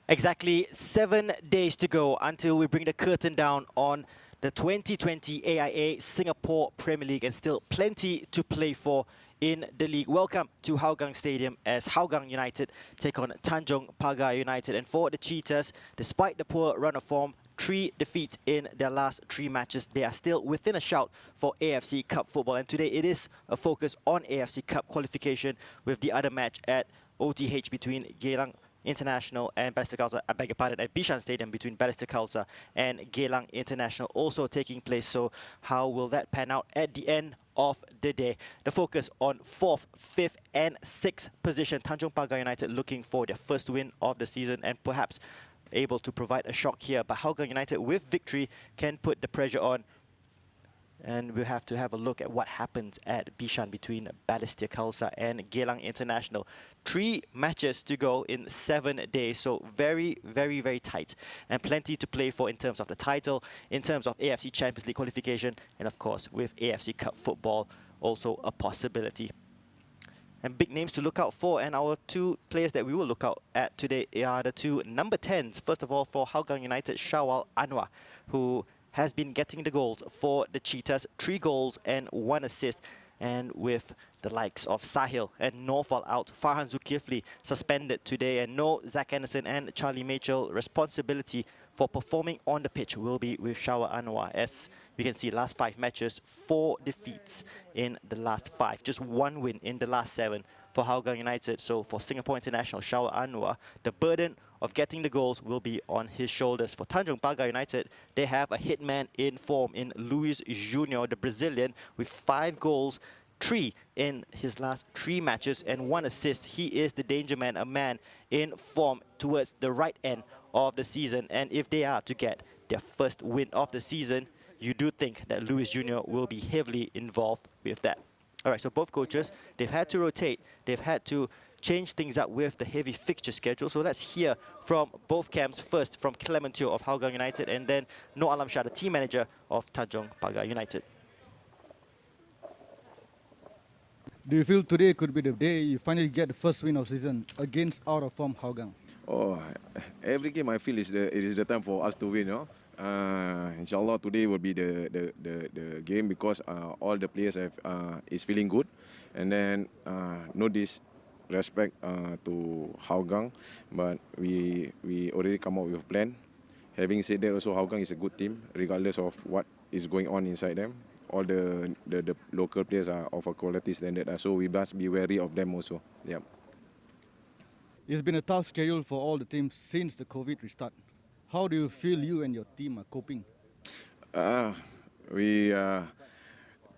Exactly 7 days to go until we bring the curtain down on the 2020 AIA Singapore Premier League, and still plenty to play for in the league. Welcome to Hougang Stadium as Hougang United take on Tanjong Pagar United. And for the Cheetahs, despite the poor run of form, 3 defeats in their last 3 matches, they are still within a shout for AFC Cup football. And today it is a focus on AFC Cup qualification, with the other match at OTH between Geylang International and Balestier Khalsa, I beg your pardon, at Bishan Stadium between Balestier Khalsa and Geylang International also taking place. So how will that pan out at the end of the day? The focus on 4th, 5th and 6th position. Tanjong Pagar United looking for their first win of the season and perhaps able to provide a shock here. But Hougang United with victory can put the pressure on. And we'll have to have a look at what happens at Bishan between Balestier Khalsa and Geylang International. 3 matches to go in 7 days, so very, very, very tight. And plenty to play for in terms of the title, in terms of AFC Champions League qualification, and of course with AFC Cup football also a possibility. And big names to look out for, and our 2 players that we will look out at today are the 2 number 10s. First of all, for Hougang United, Shawal Anwar, who has been getting the goals for the Cheetahs, 3 goals and 1 assist. And with the likes of Sahil and Norfal out, Farhan Zulkifli suspended today, and no Zach Anderson and Charlie Mitchell, responsibility for performing on the pitch will be with Shawal Anwar. As we can see, last 5 matches, 4 defeats in the last 5, just 1 win in the last 7 for Hougang United. So for Singapore International, Shawal Anwar, the burden of getting the goals will be on his shoulders. For Tanjong Pagar United, they have a hitman in form in Luis Junior, the Brazilian, with 5 goals, 3 in his last 3 matches and 1 assist. He is the danger man, a man in form towards the right end of the season. And if they are to get their first win of the season, you do think that Luis Junior will be heavily involved with that. All right, so both coaches, they've had to rotate, they've had to change things up with the heavy fixture schedule. So let's hear from both camps. First from Clementio of Hougang United, and then Noor Alam Shah, the team manager of Tanjong Pagar United. Do you feel today could be the day you finally get the first win of season against out of form Hougang? Oh, every game I feel it is the time for us to win. Inshallah, today will be the game, because all the players is feeling good, and then no disrespect to Hougang, but we already come up with a plan. Having said that, also Hougang is a good team, regardless of what is going on inside them. All the local players are of a quality standard, so we must be wary of them also. Yeah. It's been a tough schedule for all the teams since the COVID restart. How do you feel you and your team are coping? We are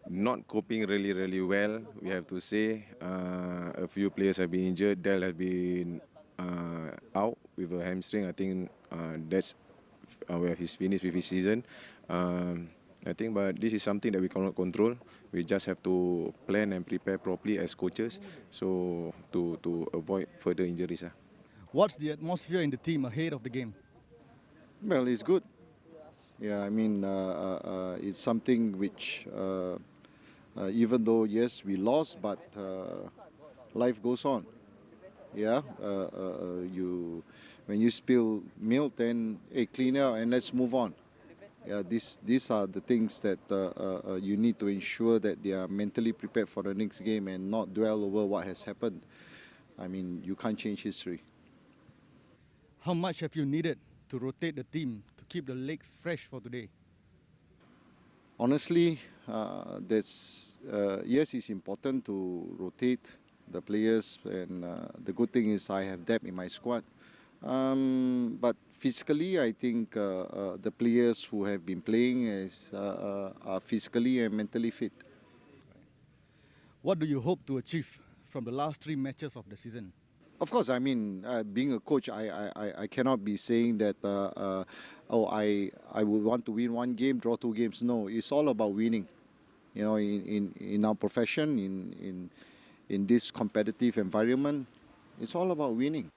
not coping really well, we have to say. A few players have been injured. Dell has been out with a hamstring. I think that's where he's finished with his season. I think, but this is something that we cannot control. We just have to plan and prepare properly as coaches, so to avoid further injuries. What's the atmosphere in the team ahead of the game? Well, it's good. Yeah, I mean, it's something which, even though, yes, we lost, but life goes on. Yeah, when you spill milk, then hey, clean out and let's move on. Yeah, these are the things that you need to ensure that they are mentally prepared for the next game and not dwell over what has happened. I mean, you can't change history. How much have you needed to rotate the team to keep the legs fresh for today? Honestly, yes, it's important to rotate the players, and the good thing is I have depth in my squad. But physically, I think the players who have been playing are physically and mentally fit. What do you hope to achieve from the last 3 matches of the season? Of course, I mean, being a coach, I cannot be saying that, I would want to win 1 game, draw 2 games. No, it's all about winning. You know, in our profession, in this competitive environment, it's all about winning.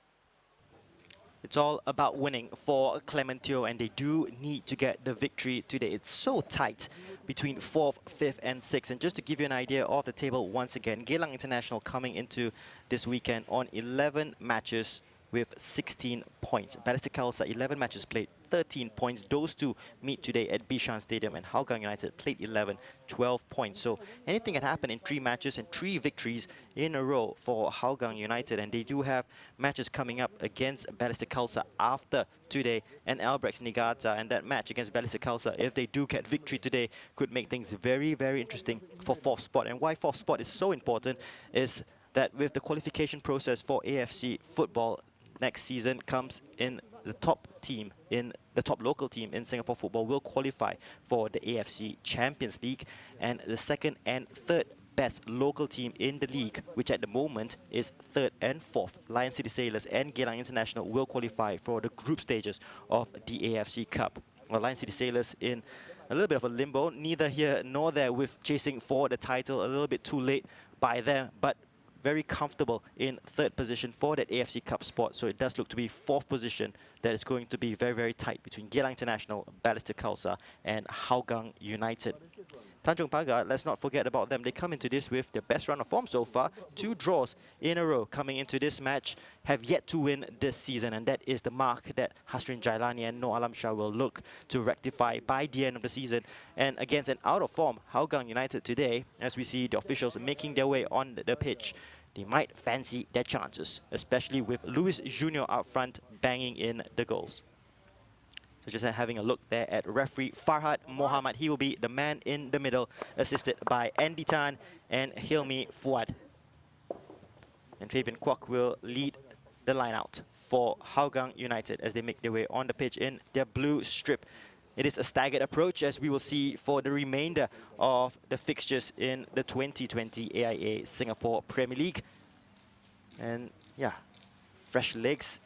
It's all about winning for Clementio, and they do need to get the victory today. It's so tight between 4th, 5th and 6th. And just to give you an idea of the table once again, Geylang International coming into this weekend on 11 matches, with 16 points. Balestier Khalsa, 11 matches played, 13 points. Those two meet today at Bishan Stadium, and Hougang United played 11, 12 points. So anything can happen in 3 matches and 3 victories in a row for Hougang United, and they do have matches coming up against Balestier Khalsa after today and Albrechts Niigata, and that match against Balestier Khalsa, if they do get victory today, could make things very, very interesting for 4th spot. And why 4th spot is so important is that with the qualification process for AFC football next season comes in the top team, in the top local team in Singapore football will qualify for the AFC Champions League, and the 2nd and 3rd best local team in the league, which at the moment is 3rd and 4th, Lion City Sailors and Geylang International, will qualify for the group stages of the AFC Cup. Well, Lion City Sailors in a little bit of a limbo, neither here nor there, with chasing for the title, a little bit too late by them, but very comfortable in 3rd position for that AFC Cup spot. So it does look to be 4th position that is going to be very, very tight between Geylang International, Balestier Khalsa and Hougang United. Tanjong Pagar, let's not forget about them. They come into this with their best run of form so far. 2 draws in a row coming into this match, have yet to win this season, and that is the mark that Hasrin Jailani and Noor Alam Shah will look to rectify by the end of the season. And against an out-of-form Hougang United today, as we see the officials making their way on the pitch, they might fancy their chances, especially with Luis Junior out front banging in the goals. So just having a look there at referee Farhad Mohamad. He will be the man in the middle, assisted by Andy Tan and Hilmi Fuad. And Fabian Kwok will lead the line out for Hougang United as they make their way on the pitch in their blue strip. It is a staggered approach, as we will see for the remainder of the fixtures in the 2020 AIA Singapore Premier League. And yeah, fresh legs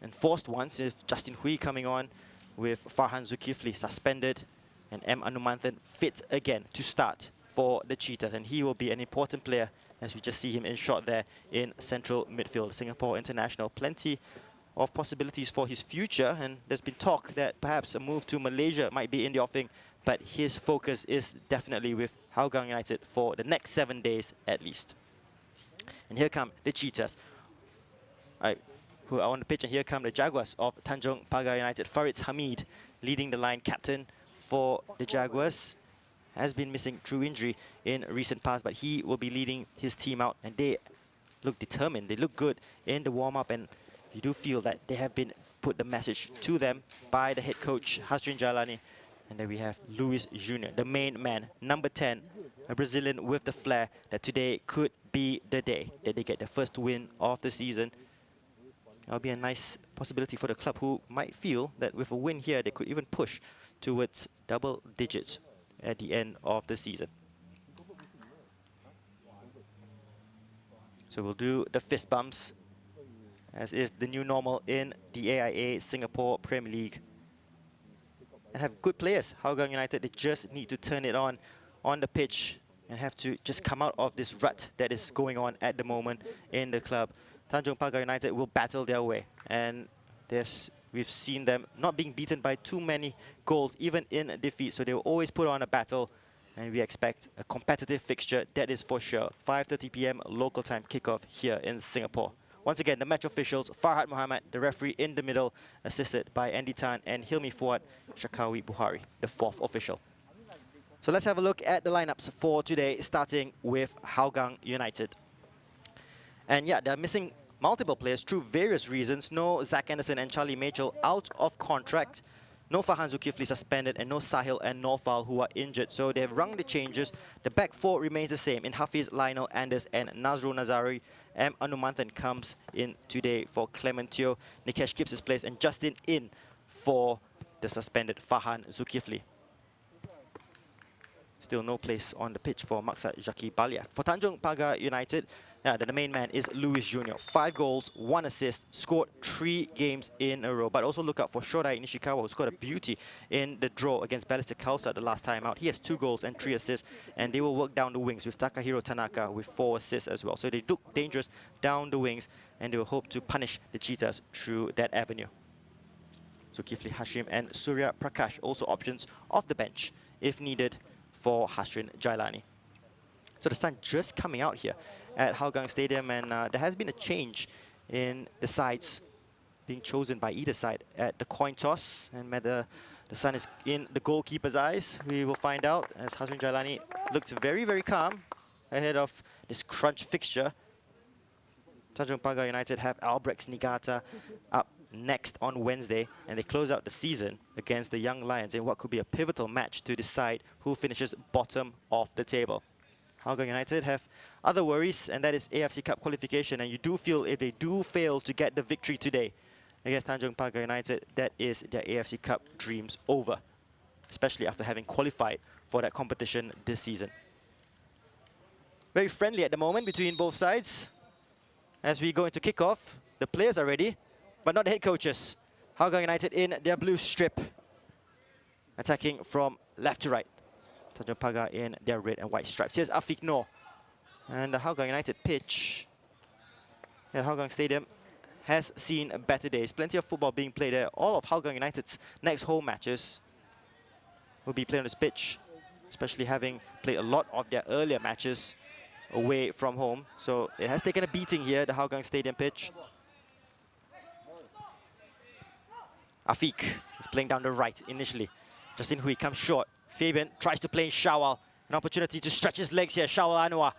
and forced ones, with Justin Hui coming on, with Farhan Zulkifli suspended and M. Anumanthan fit again to start for the Cheetahs, and he will be an important player as we just see him in shot there in central midfield. Singapore international, plenty of possibilities for his future, and there's been talk that perhaps a move to Malaysia might be in the offing, but his focus is definitely with Hougang United for the next 7 days at least. And here come the Cheetahs, who are on the pitch, and here come the Jaguars of Tanjong Pagar United. Farid Hamid leading the line, captain for the Jaguars, has been missing through injury in recent past, but he will be leading his team out, and they look determined. They look good in the warm-up, and you do feel that they have been put the message to them by the head coach, Hasrin Jailani. And then we have Luis Junior, the main man, number 10, a Brazilian with the flair, that today could be the day that they get their first win of the season. That'll be a nice possibility for the club, who might feel that with a win here, they could even push towards double digits at the end of the season. So we'll do the fist bumps, as is the new normal in the AIA Singapore Premier League. And have good players. Hougang United, they just need to turn it on the pitch and have to just come out of this rut that is going on at the moment in the club. Tanjong Pagar United will battle their way, and we've seen them not being beaten by too many goals, even in defeat, so they will always put on a battle, and we expect a competitive fixture, that is for sure. 5:30 p.m. local time kickoff here in Singapore. Once again, the match officials, Farhad Mohamad, the referee in the middle, assisted by Andy Tan and Hilmi Fuad, Shakawi Buhari, the 4th official. So let's have a look at the lineups for today, starting with Hougang United. And yeah, they're missing multiple players through various reasons. No Zach Anderson and Charlie Mitchell out of contract. No Farhan Zulkifli suspended, and no Sahil and Norfal who are injured. So they've rung the changes. The back 4 remains the same in Hafiz, Lionel, Anders and Nazrul Nazari. M. Anumanthan comes in today for Clementio. Nikesh keeps his place, and Justin in for the suspended Farhan Zulkifli. Still no place on the pitch for Maksad Jaki Balia. For Tanjong Pagar United, the main man is Luis Junior. 5 goals, 1 assist, scored 3 games in a row. But also look out for Shodai Nishikawa, who scored a beauty in the draw against Balestier Khalsa the last time out. He has 2 goals and 3 assists, and they will work down the wings with Takahiro Tanaka with 4 assists as well. So they look dangerous down the wings, and they will hope to punish the Cheetahs through that avenue. Zulkifli Hashim and Surya Prakash also options off the bench if needed for Hasrin Jailani. So the sun just coming out here at Hougang Stadium, and there has been a change in the sides being chosen by either side at the coin toss, and whether the sun is in the goalkeeper's eyes, we will find out, as Hazrin Jailani looked very, very calm ahead of this crunch fixture. Tanjong Pagar United have Albrechts Niigata up next on Wednesday, and they close out the season against the Young Lions in what could be a pivotal match to decide who finishes bottom of the table. Hougang United have other worries, and that is AFC Cup qualification, and you do feel if they do fail to get the victory today against Tanjong Pagar United, that is their AFC Cup dreams over, especially after having qualified for that competition this season. Very friendly at the moment between both sides. As we go into kickoff, the players are ready, but not the head coaches. Hougang United in their blue strip, attacking from left to right. Tanjong Pagar in their red and white stripes. Here's Afiq Noor. And the Hougang United pitch at Hougang Stadium has seen better days. Plenty of football being played there. All of Hougang United's next home matches will be played on this pitch, especially having played a lot of their earlier matches away from home. So it has taken a beating here, the Hougang Stadium pitch. Afiq is playing down the right initially. Justin Hui comes short. Fabian tries to play in Shawal. An opportunity to stretch his legs here. Shawal Anwar.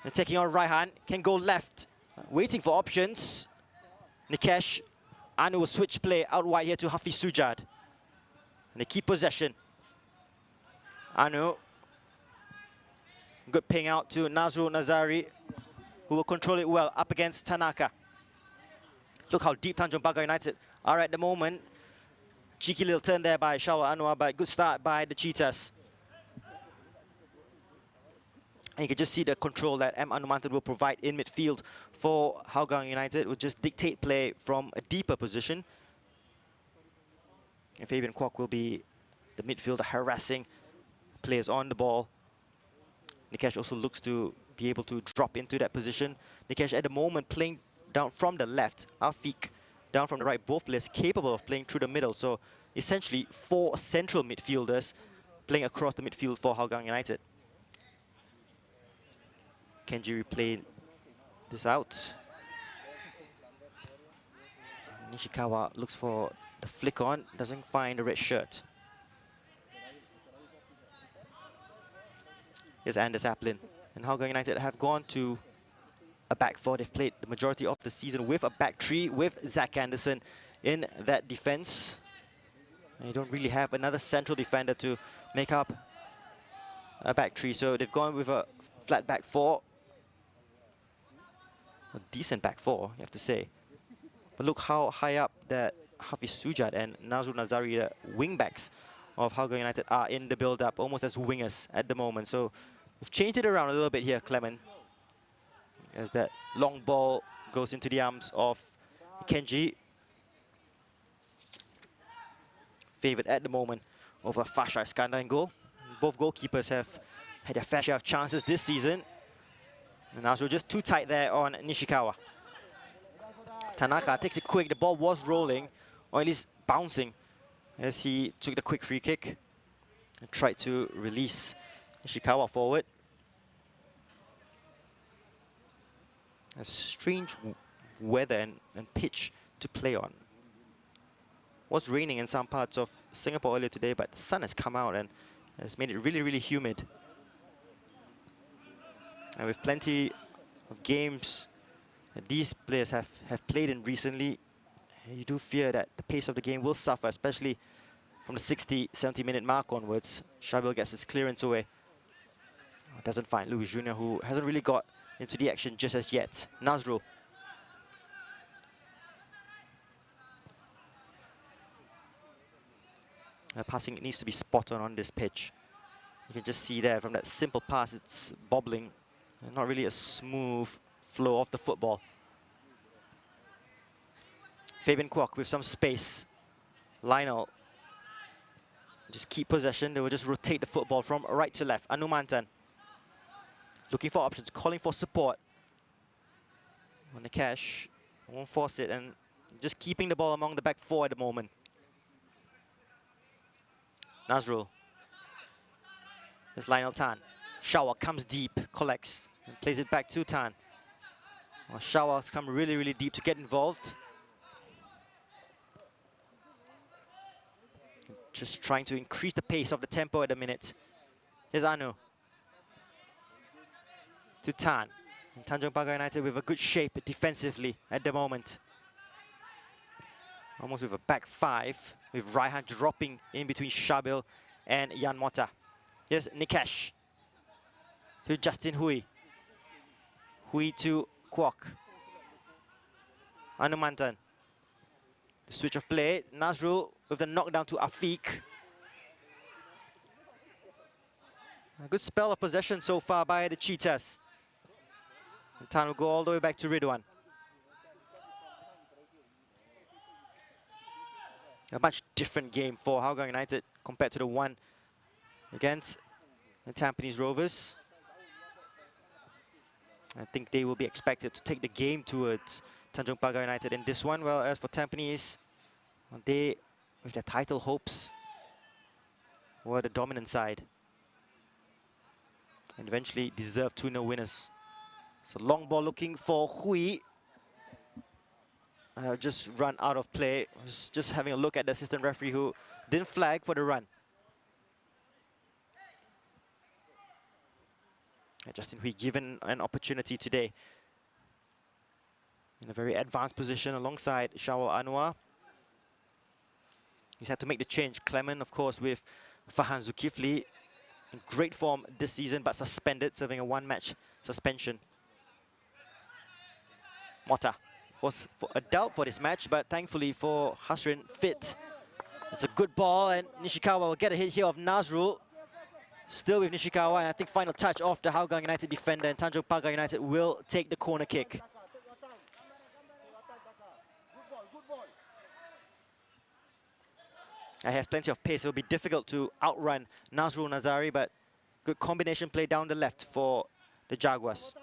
And taking on Raihan. Can go left. Waiting for options. Nikesh. Anu will switch play out wide here to Hafiz Sujad. And they keep possession. Anu. Good ping out to Nazrul Nazari, who will control it well up against Tanaka. Look how deep Tanjong Pagar United are at the moment. Cheeky little turn there by Shawal Anwar, but good start by the Cheetahs. And you can just see the control that M. Anumantan will provide in midfield for Hougang United. Will just dictate play from a deeper position. And Fabian Kwok will be the midfielder harassing players on the ball. Nikesh also looks to be able to drop into that position. Nikesh at the moment playing down from the left. Afiq down from the right. Both players capable of playing through the middle. So essentially 4 central midfielders playing across the midfield for Hougang United. Kenji replay this out. Nishikawa looks for the flick on, doesn't find the red shirt. Here's Anders Applin. And Hougang United have gone to a back four. They've played the majority of the season with a back three, with Zach Anderson in that defense. And you don't really have another central defender to make up a back three, so they've gone with a flat back four. A decent back four, you have to say. But look how high up that Hafiz Sujad and Nazrul Nazari, the wing backs of Hougang United, are in the build-up, almost as wingers at the moment. So we've changed it around a little bit here, Clement, as that long ball goes into the arms of Kenji. Favoured at the moment over Fasha Iskandar in goal. Both goalkeepers have had their fair share of chances this season. And Nazrul just too tight there on Nishikawa. Tanaka takes it quick. The ball was rolling, or at least bouncing, as he took the quick free kick and tried to release Nishikawa forward. A strange weather and pitch to play on. It was raining in some parts of Singapore earlier today, but the sun has come out and has made it really, really humid. And with plenty of games that these players have played in recently, you do fear that the pace of the game will suffer, especially from the 60, 70-minute mark onwards. Shabil gets his clearance away. Doesn't find Louis Jr., who hasn't really got into the action just as yet. Nazrul. Passing needs to be spot on this pitch. You can just see there from that simple pass, it's bobbling. Not really a smooth flow of the football. Fabian Kwok with some space. Lionel just keep possession. They will just rotate the football from right to left. Anumantan looking for options, calling for support. On the cash, won't force it, and just keeping the ball among the back four at the moment. Nazrul. There's Lionel Tan. Shawa comes deep, collects, and plays it back to Tan. Well, Shawal's come really, really deep to get involved. Just trying to increase the pace of the tempo at the minute. Here's Anu. To Tan. And Tanjong Pagar United with a good shape defensively at the moment. Almost with a back five, with Raihan dropping in between Shabil and Yan Mota. Here's Nikesh. To Justin Hui. Hui to Kwok. Anumantan. The switch of play. Nazrul with the knockdown to Afiq. A good spell of possession so far by the Cheetahs. And Tan will go all the way back to Ridwan. A much different game for Hougang United compared to the one against the Tampines Rovers. I think they will be expected to take the game towards Tanjong Pagar United in this one. Well, as for Tampines, they, with their title hopes, were the dominant side. And eventually deserved 2-0 winners. So long ball looking for Hui. Just run out of play. Was just having a look at the assistant referee who didn't flag for the run. Justin Hui given an opportunity today. In a very advanced position alongside Shawal Anwar. He's had to make the change. Clement, of course, with Fahan Zulkifli in great form this season, but suspended, serving a one-match suspension. Mota was a doubt for this match, but thankfully for Hasrin, fit. It's a good ball, and Nishikawa will get a hit here of Nazrul. Still with Nishikawa, and I think final touch off the Hougang United defender, and Tanjong Pagar United will take the corner kick. He has plenty of pace. It will be difficult to outrun Nazrul Nazari, but good combination play down the left for the Jaguars.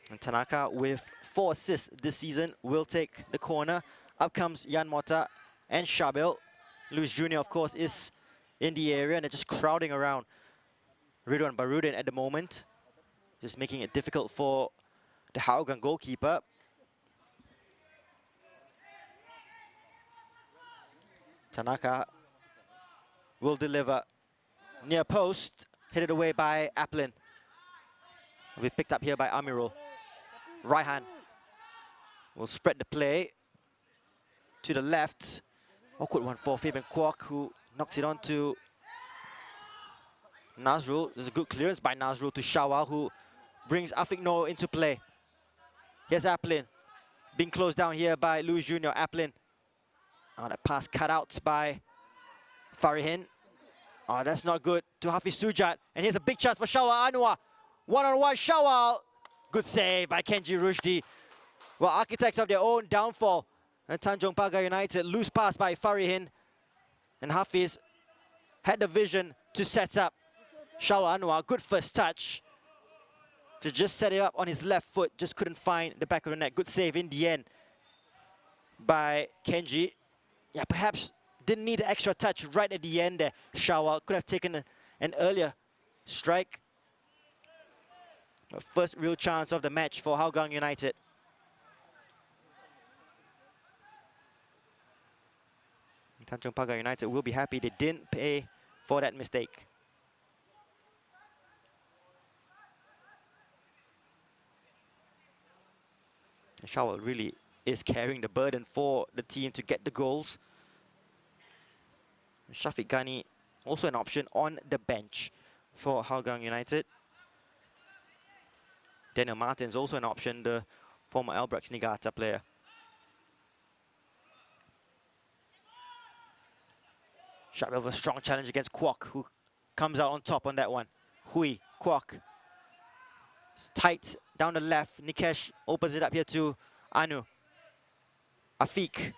And Tanaka, with 4 assists this season, will take the corner. Up comes Yan Mota and Shabil. Luis Jr., of course, is in the area, and they're just crowding around Ridwan Barudin at the moment. Just making it difficult for the Hougang goalkeeper. Tanaka will deliver near post, hit it away by Aplin. Will be picked up here by Amirul. Raihan will spread the play to the left. Awkward one for Fabian Kwok, who knocks it on to Nazrul. There's a good clearance by Nazrul to Shawal, who brings Afiq Noor into play. Here's Aplin, being closed down here by Luis Jr. Aplin. Oh, that pass cut out by Farihin. Oh, that's not good to Hafiz Sujat. And here's a big chance for Shawal Anwar. One-on-one Shawal. Good save by Kenji Rushdi. Well, architects of their own downfall. And Tanjong Pagar United, loose pass by Farihin. And Hafiz had the vision to set up Shawal Anwar. Good first touch to just set it up on his left foot. Just couldn't find the back of the net. Good save in the end by Kenji. Yeah, perhaps didn't need an extra touch right at the end there. Shawal could have taken an earlier strike. But first real chance of the match for Hougang United. Tanjong Pagar United will be happy they didn't pay for that mistake. Shawal really is carrying the burden for the team to get the goals. Shafiq Ghani also an option on the bench for Hougang United. Daniel Martins also an option, the former Albirex Niigata player. Shabil with a strong challenge against Kwok, who comes out on top on that one. Hui, Kwok. It's tight down the left. Nikesh opens it up here to Anu. Afiq.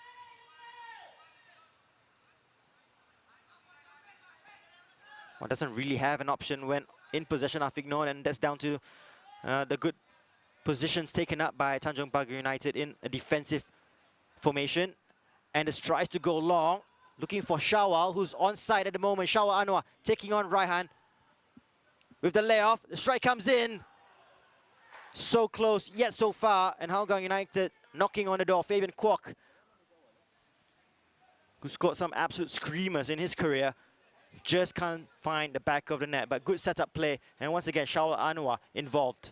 Well, doesn't really have an option when in possession Afiq Noor, and that's down to the good positions taken up by Tanjong Pagar United in a defensive formation. And this tries to go long, looking for Shawal, who's onside at the moment. Shawal Anwar taking on Raihan. With the layoff, the strike comes in. So close, yet so far, and Hougang United knocking on the door. Fabian Kwok, who scored some absolute screamers in his career, just can't find the back of the net, but good setup play, and once again, Shaul Anwar involved.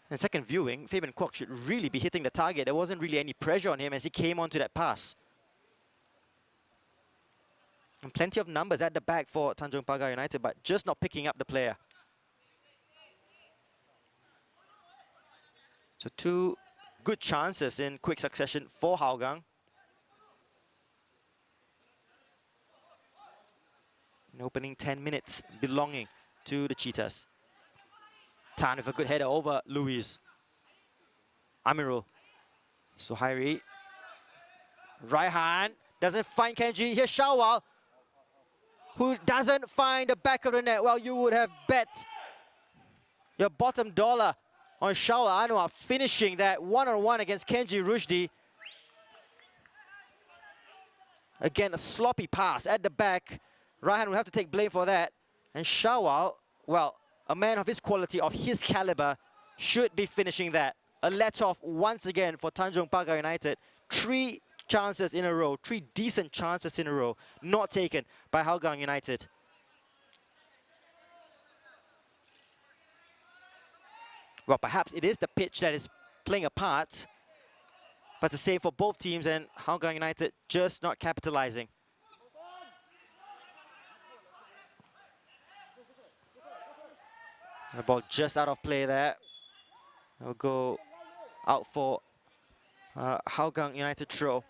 And second viewing, Fabian Kwok should really be hitting the target. There wasn't really any pressure on him as he came onto that pass. And plenty of numbers at the back for Tanjong Pagar United, but just not picking up the player. So two good chances in quick succession for Hougang. In opening 10 minutes belonging to the Cheetahs. Tan with a good header over Luis. Amirul. Suhairi. Raihan doesn't find Kenji. Here's Shawal, who doesn't find the back of the net. Well, you would have bet your bottom dollar on Shaul Anwar finishing that one-on-one against Kenji Rushdi. Again, a sloppy pass at the back. Raihan will have to take blame for that. And Shawal, well, a man of his quality, of his caliber, should be finishing that. A let-off once again for Tanjong Pagar United. 3 chances in a row, 3 decent chances in a row, not taken by Hougang United. Well, perhaps it is the pitch that is playing a part, but the same for both teams, and Hougang United just not capitalizing. The ball just out of play there. It'll go out for Hougang United throw.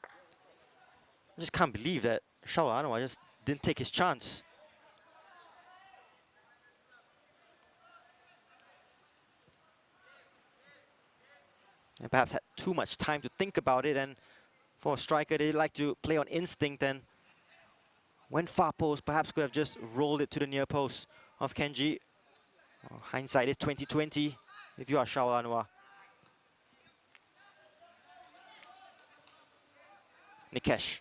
I just can't believe that Shaul Anwar just didn't take his chance. And perhaps had too much time to think about it, and for a striker, they like to play on instinct, and when far post, perhaps could have just rolled it to the near post of Kenji. Well, hindsight is 2020 if you are Shaul Anwar. Nikesh.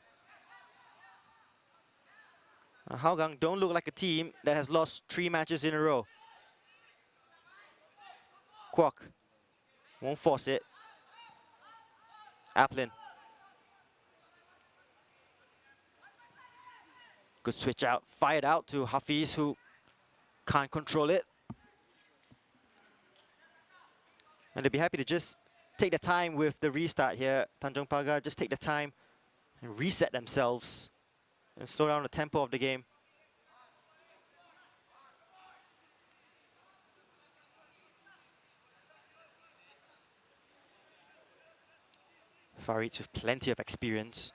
Hougang don't look like a team that has lost 3 matches in a row. Kwok won't force it. Applin. Good switch out, fired out to Hafiz, who can't control it. And they'll be happy to just take the time with the restart here. Tanjong Pagar, just take the time and reset themselves and slow down the tempo of the game. Farid with plenty of experience.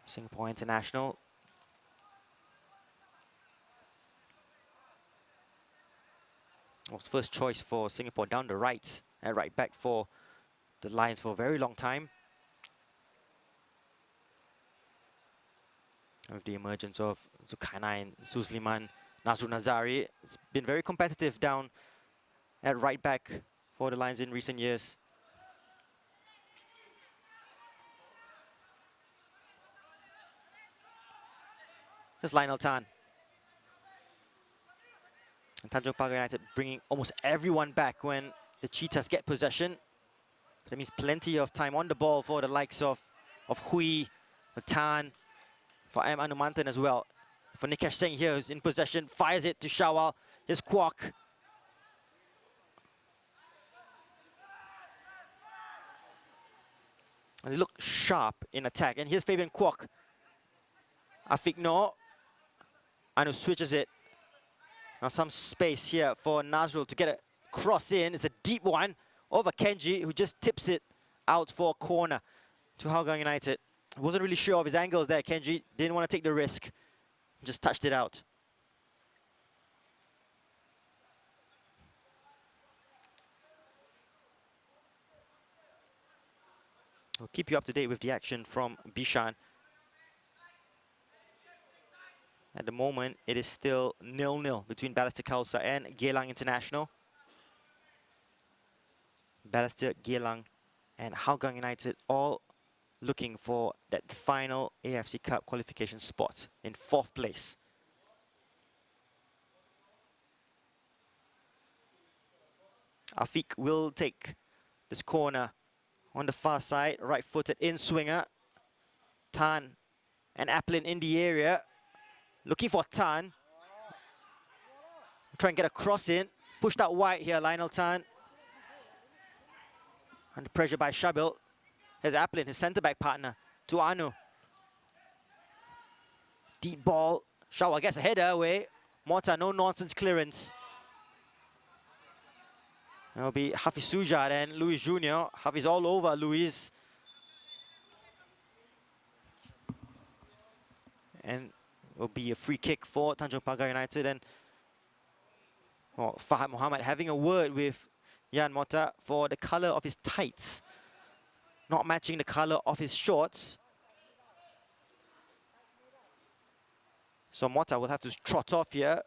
Singapore international. Was first choice for Singapore down the right, at right back for the Lions for a very long time. And with the emergence of Zulkarnain, Suzliman, Nazrul Nazari, it's been very competitive down at right back for the Lions in recent years. Here's Lionel Tan. And Tanjong Pagar United bringing almost everyone back when the Cheetahs get possession. That means plenty of time on the ball for the likes of Hui, Tan, for M. Anumantan as well. For Nikesh Singh here, who's in possession, fires it to Shawal. Here's Kwok. And they look sharp in attack. And here's Fabian Kwok. Afiq Noor. Anu switches it. Now some space here for Nazrul to get a cross in. It's a deep one over Kenji, who just tips it out for a corner to Hougang United. Wasn't really sure of his angles there, Kenji. Didn't want to take the risk. Just touched it out. We'll keep you up to date with the action from Bishan. At the moment, it is still 0-0 between Balestier Khalsa and Geylang International. Balestier, Geylang, and Hougang United all looking for that final AFC Cup qualification spot in 4th place. Afiq will take this corner on the far side, right-footed in-swinger. Tan and Applin in the area, looking for Tan. Try and get a cross in, pushed out wide here, Lionel Tan. Under pressure by Shabil. Here's Applin, his centre-back partner, to Anu. Deep ball, Shawa gets a header away. Mota, no nonsense clearance. That'll be Hafiz Sujad and Luis Jr. Hafiz all over Luis. And will be a free kick for Tanjong Pagar United. And well, Fahad Muhammad having a word with Yan Mota for the colour of his tights, not matching the colour of his shorts. So Mota will have to trot off here.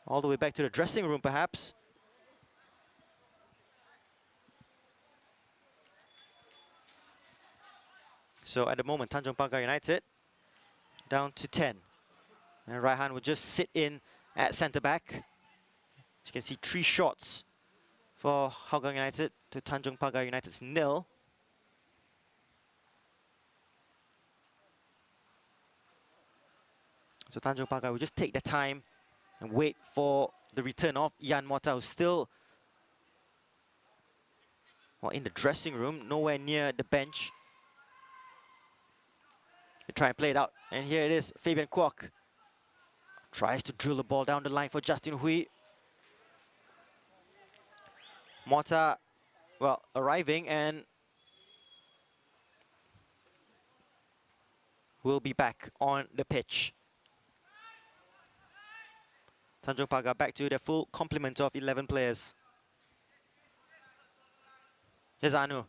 All the way back to the dressing room, perhaps. So at the moment, Tanjong Pagar United down to 10. And Raihan will just sit in at centre-back. As you can see, 3 shots for Hougang United to Tanjong Pagar United's 0. So Tanjong Pagar will just take the time and wait for the return of Yan Mota, who's still in the dressing room, nowhere near the bench. They try and play it out, and here it is, Fabian Kwok tries to drill the ball down the line for Justin Hui. Mota, well, arriving and will be back on the pitch. Tanjong Pagar back to their full complement of 11 players. Here's Anu,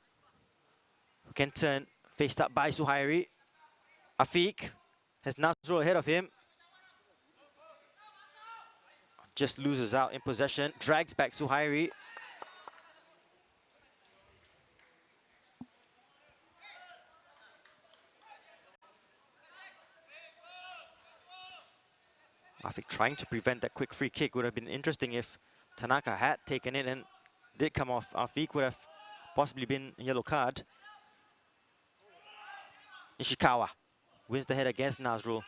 who can turn, faced up by Suhairi. Afiq has Nazrul ahead of him. Just loses out in possession, drags back Suhairi. Afiq trying to prevent that quick free kick. Would have been interesting if Tanaka had taken it and did come off. Afiq would have possibly been a yellow card. Ishikawa wins the head against Nazrul.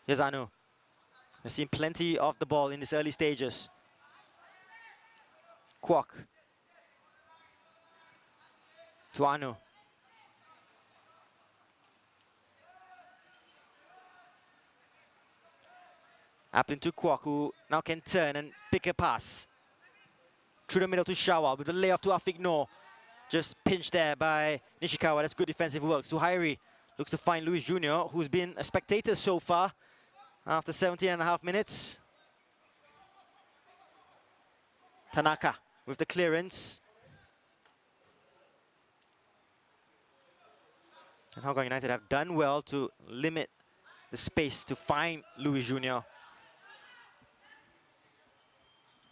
Here's Anu. I've seen plenty of the ball in these early stages. Kwok. To Anu. Applin to Kwok, who now can turn and pick a pass. Through the middle to Shawa with the layoff to Afiq Noor. Just pinched there by Nishikawa. That's good defensive work. Suhairi looks to find Luis Jr., who's been a spectator so far after 17.5 minutes. Tanaka with the clearance. And Hougang United have done well to limit the space to find Luis Jr.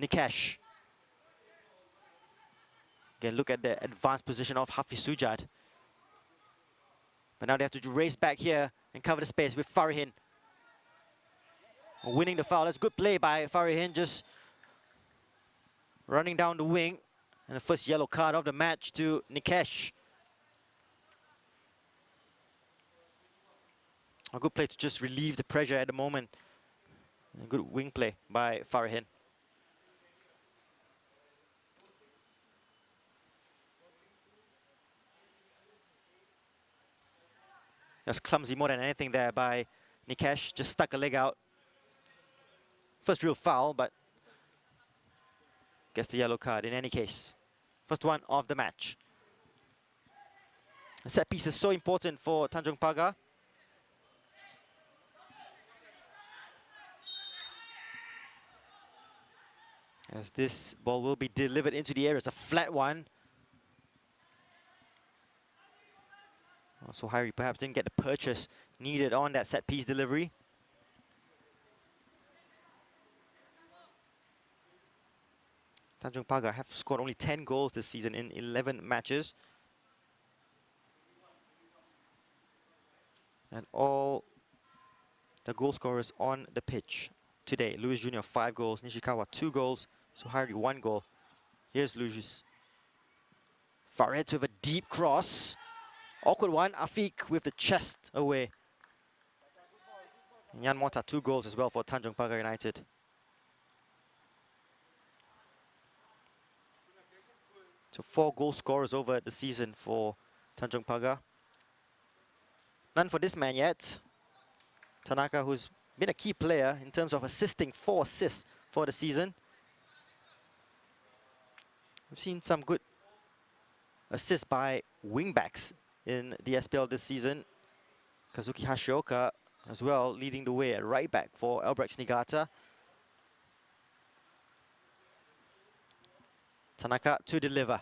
Nikesh. Again, look at the advanced position of Hafiz Sujad. But now they have to race back here and cover the space with Farihin. Winning the foul. That's good play by Farihin, just running down the wing. And the first yellow card of the match to Nikesh. A good play to just relieve the pressure at the moment. A good wing play by Farihin. Just clumsy more than anything there by Nikesh. Just stuck a leg out. First real foul, but gets the yellow card in any case. First one of the match. The set piece is so important for Tanjong Pagar. As this ball will be delivered into the air. It's a flat one. So Harry perhaps didn't get the purchase needed on that set piece delivery. Tanjong Pagar have scored only 10 goals this season in 11 matches. And all the goal scorers on the pitch today. Luis Jr. 5 goals, Nishikawa 2 goals, Suhairi 1 goal. Here's Luis. Farid with a deep cross. Awkward one, Afiq with the chest away. Yan Mota 2 goals as well for Tanjong Pagar United. So 4 goal scorers over the season for Tanjong Pagar. None for this man yet. Tanaka, who's been a key player in terms of assisting, 4 assists for the season. We've seen some good assists by wingbacks in the SPL this season. Kazuki Hashioka as well leading the way at right back for Albrecht Niigata. Tanaka to deliver.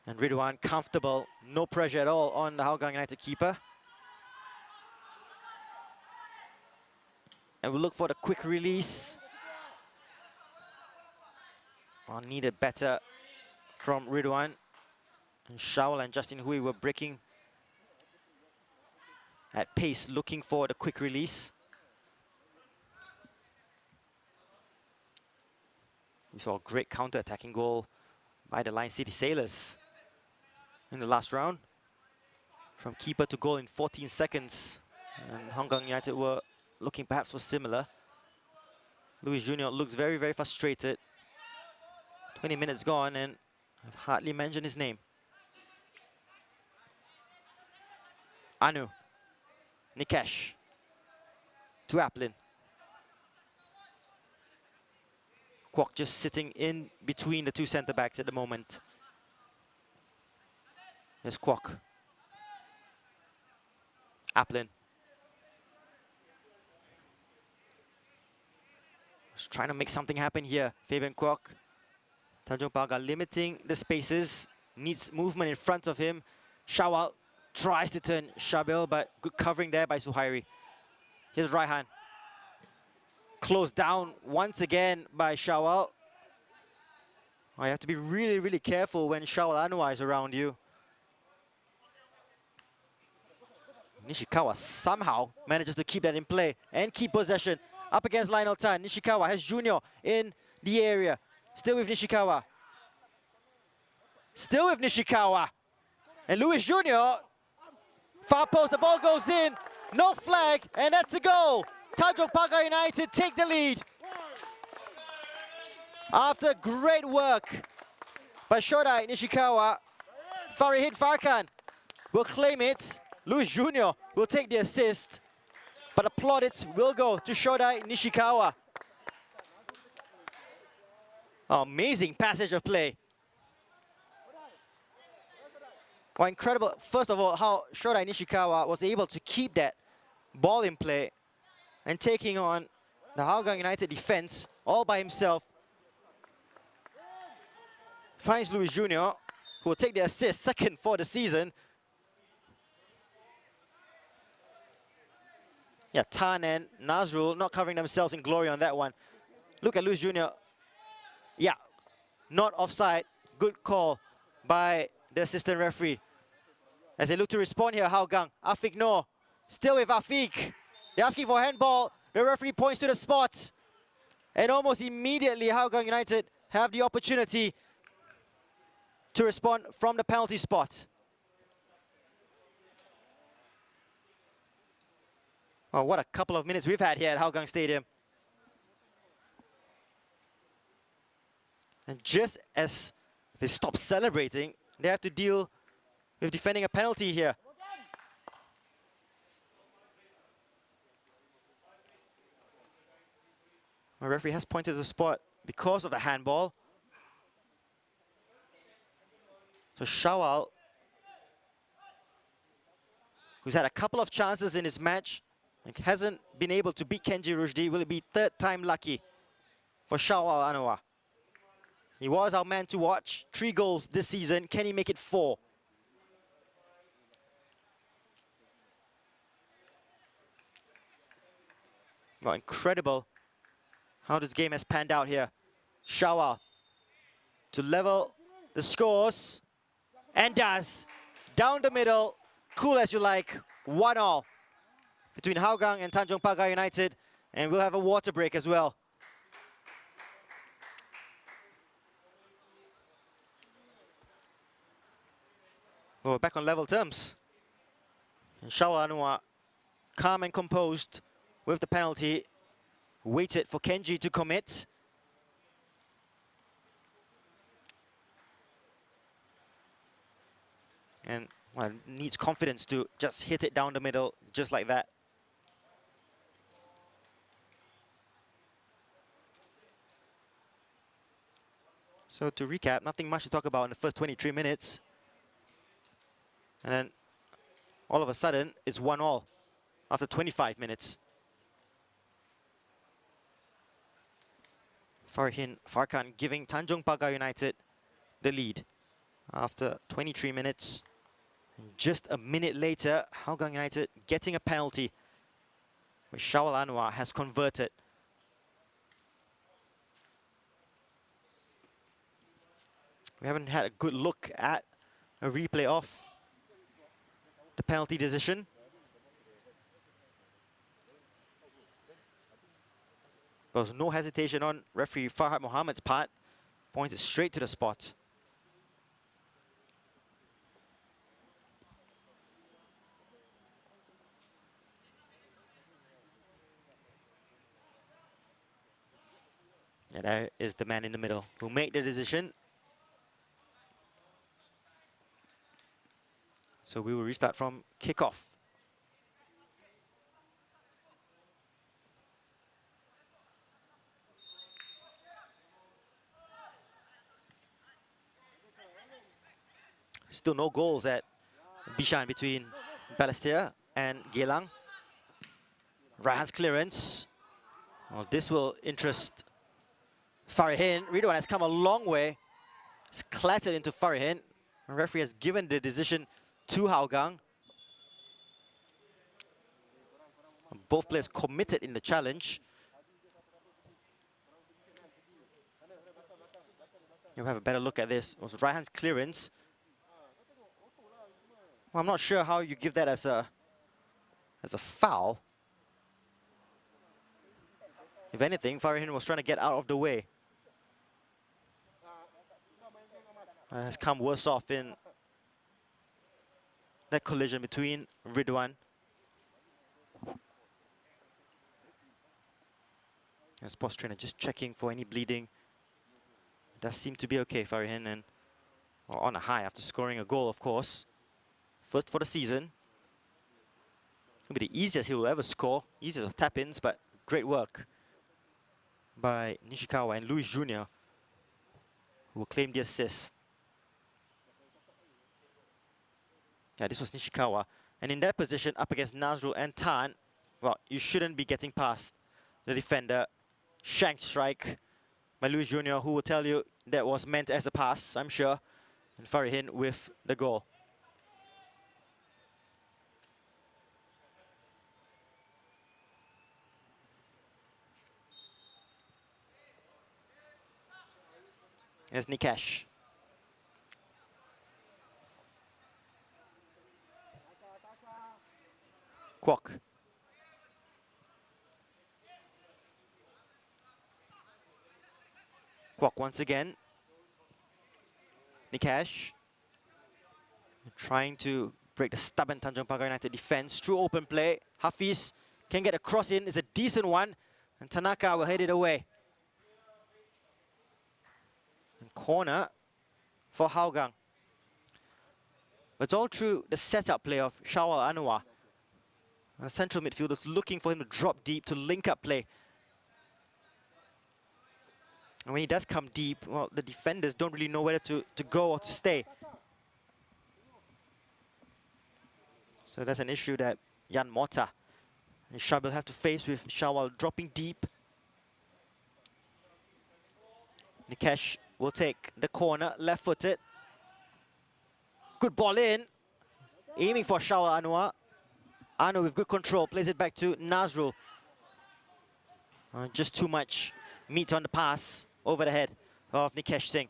And Ridwan comfortable, no pressure at all on the Hougang United keeper. And we'll look for the quick release. Needed better from Ridwan. And Shaul and Justin Hui were breaking at pace, looking for the quick release. We saw a great counter-attacking goal by the Lion City Sailors in the last round. From keeper to goal in 14 seconds. And Hougang United were looking perhaps for similar. Luis Jr. looks very, very frustrated. 20 minutes gone and I've hardly mentioned his name. Anu. Nikesh. To Aplin. Kwok just sitting in between the 2 centre-backs at the moment. There's Kwok. Aplin. Just trying to make something happen here. Fabian Kwok. Tanjong Pagar limiting the spaces. Needs movement in front of him. Shawal tries to turn Shabil, but good covering there by Suhairi. Here's Raihan. Closed down once again by Shawal. You have to be really, really careful when Shawal Anwar is around you. Nishikawa somehow manages to keep that in play and keep possession. Up against Lionel Tan. Nishikawa has Junior in the area. Still with Nishikawa. Still with Nishikawa. And Luis Jr. Far post, the ball goes in. No flag, and that's a goal. Tanjong Pagar United take the lead. After great work by Shodai Nishikawa, Farihid Farkan will claim it. Luis Jr. will take the assist, but the plaudits will go to Shodai Nishikawa. Amazing passage of play. Well, incredible, first of all, how Shodai Nishikawa was able to keep that ball in play and taking on the Hougang United defense all by himself. Finds Luis Jr., who will take the assist, second for the season. Yeah, Tan and Nazrul not covering themselves in glory on that one. Look at Luis Jr. Yeah, not offside. Good call by the assistant referee. As they look to respond here, Hougang. Afiq no. Still with Afiq. They're asking for handball. The referee points to the spot. And almost immediately, Hougang United have the opportunity to respond from the penalty spot. Oh, what a couple of minutes we've had here at Hougang Stadium. And just as they stop celebrating, they have to deal with defending a penalty here. The referee has pointed to the spot because of the handball. So Shawal, who's had a couple of chances in his match and hasn't been able to beat Kenji Rushdi, will it be third time lucky for Shawal Anwar? He was our man to watch. 3 goals this season. Can he make it 4? Well, incredible how this game has panned out here. Shawal to level the scores, and does. Down the middle, cool as you like, 1-1. between Hougang and Tanjong Pagar United, and we'll have a water break as well. Well, we're back on level terms. And Shawal Anwar, calm and composed with the penalty, waited for Kenji to commit. And well, needs confidence to just hit it down the middle, just like that. So to recap, nothing much to talk about in the first 23 minutes. And then all of a sudden, it's 1-1 after 25 minutes. Farkan giving Tanjong Pagar United the lead after 23 minutes. And just a minute later, Hougang United getting a penalty, which Shawal Anwar has converted. We haven't had a good look at a replay of the penalty decision. There was no hesitation on referee Farhad Mohammed's part. Pointed straight to the spot. And there is the man in the middle who made the decision. So we will restart from kickoff. Still no goals at Bishan between Balestier and Gelang. Raihan's clearance. Well, this will interest Farihin. Ridwan has come a long way. It's clattered into Farihin. The referee has given the decision to Hougang. Both players committed in the challenge. You'll have a better look at this. It was Raihan's clearance. Well, I'm not sure how you give that as a foul. If anything, Farihin was trying to get out of the way. Has come worse off in that collision between Ridwan. And sports trainer just checking for any bleeding. It does seem to be okay, Farihin, and well, on a high after scoring a goal, of course. First for the season. It'll be the easiest he will ever score. Easiest of tap-ins, but great work by Nishikawa and Luis Jr., who will claim the assist. Yeah, this was Nishikawa. And in that position, up against Nazrul and Tan, well, you shouldn't be getting past the defender. Shank strike by Luis Jr., who will tell you that was meant as a pass, I'm sure. And Farihin with the goal. Here's Nikesh. Kwok. Kwok once again. Nikesh. Trying to break the stubborn Tanjong Pagar United defense through open play. Hafiz can get a cross in. It's a decent one. And Tanaka will head it away. And corner for Hougang. But it's all through the setup play of Shawal Anwar. The central midfielders looking for him to drop deep to link up play. And when he does come deep, well, the defenders don't really know whether to go or to stay. So that's an issue that Jan Mota and Shab will have to face with Shawal dropping deep. Nikesh will take the corner, left-footed. Good ball in. Aiming for Shawal Anwar. Anu with good control, plays it back to Nazrul. Just too much meat on the pass over the head of Nikesh Singh.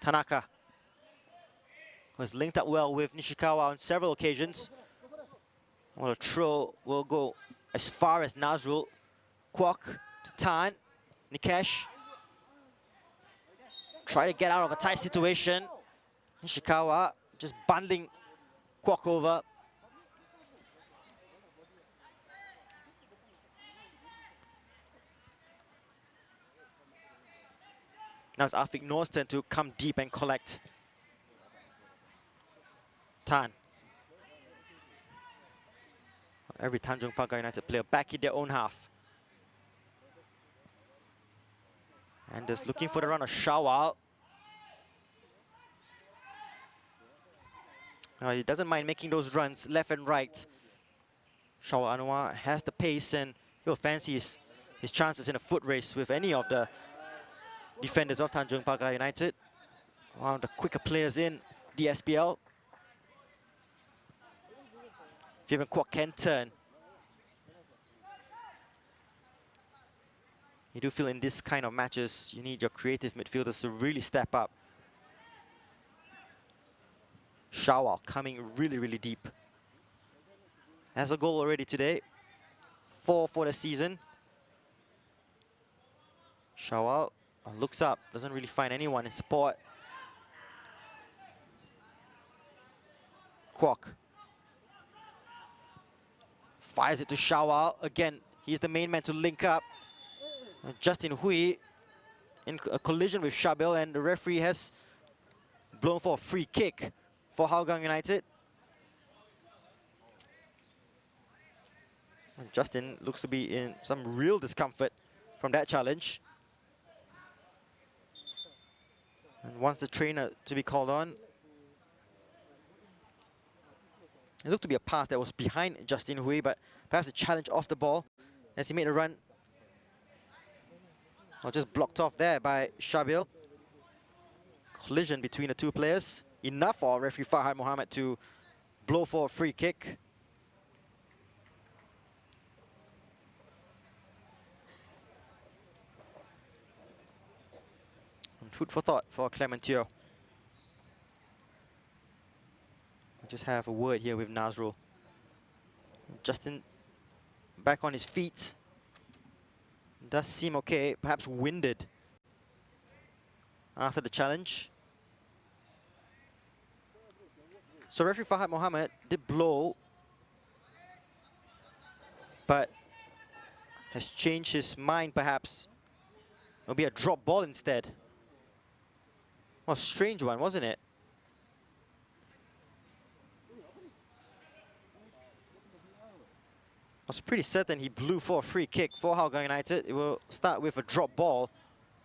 Tanaka, who has linked up well with Nishikawa on several occasions. Well, a throw will go as far as Nazrul. Kwok to Tan. Nikesh. Try to get out of a tight situation. Nishikawa just bundling Kwok over. Now it's Afiq Noor's turn to come deep and collect. Tan. Every Tanjong Pagar United player back in their own half. And just looking for the run of Shawal. He doesn't mind making those runs left and right. Shawal Anwar has the pace and he'll fancy his chances in a foot race with any of the defenders of Tanjong Pagar United. One of the quicker players in the SPL. Fabian Kwok can turn. You do feel in this kind of matches, you need your creative midfielders to really step up. Shawal coming really, really deep. Has a goal already today. 4 for the season. Shawal looks up, doesn't really find anyone in support. Kwok fires it to Shawal. Again, he's the main man to link up. Justin Hui in a collision with Shabil, and the referee has blown for a free kick for Hougang United. And Justin looks to be in some real discomfort from that challenge. And wants the trainer to be called on. It looked to be a pass that was behind Justin Hui, but perhaps a challenge off the ball as he made a run. Well, just blocked off there by Shabil. Collision between the two players. Enough for referee Farhad Mohammed to blow for a free kick. And food for thought for Clementio. Just have a word here with Nazrul. Justin back on his feet. Does seem okay, perhaps winded after the challenge. So referee Farhad Mohammed did blow, but has changed his mind perhaps. It'll be a drop ball instead. Well, a strange one, wasn't it? I was pretty certain he blew for a free kick for Hougang United. It will start with a drop ball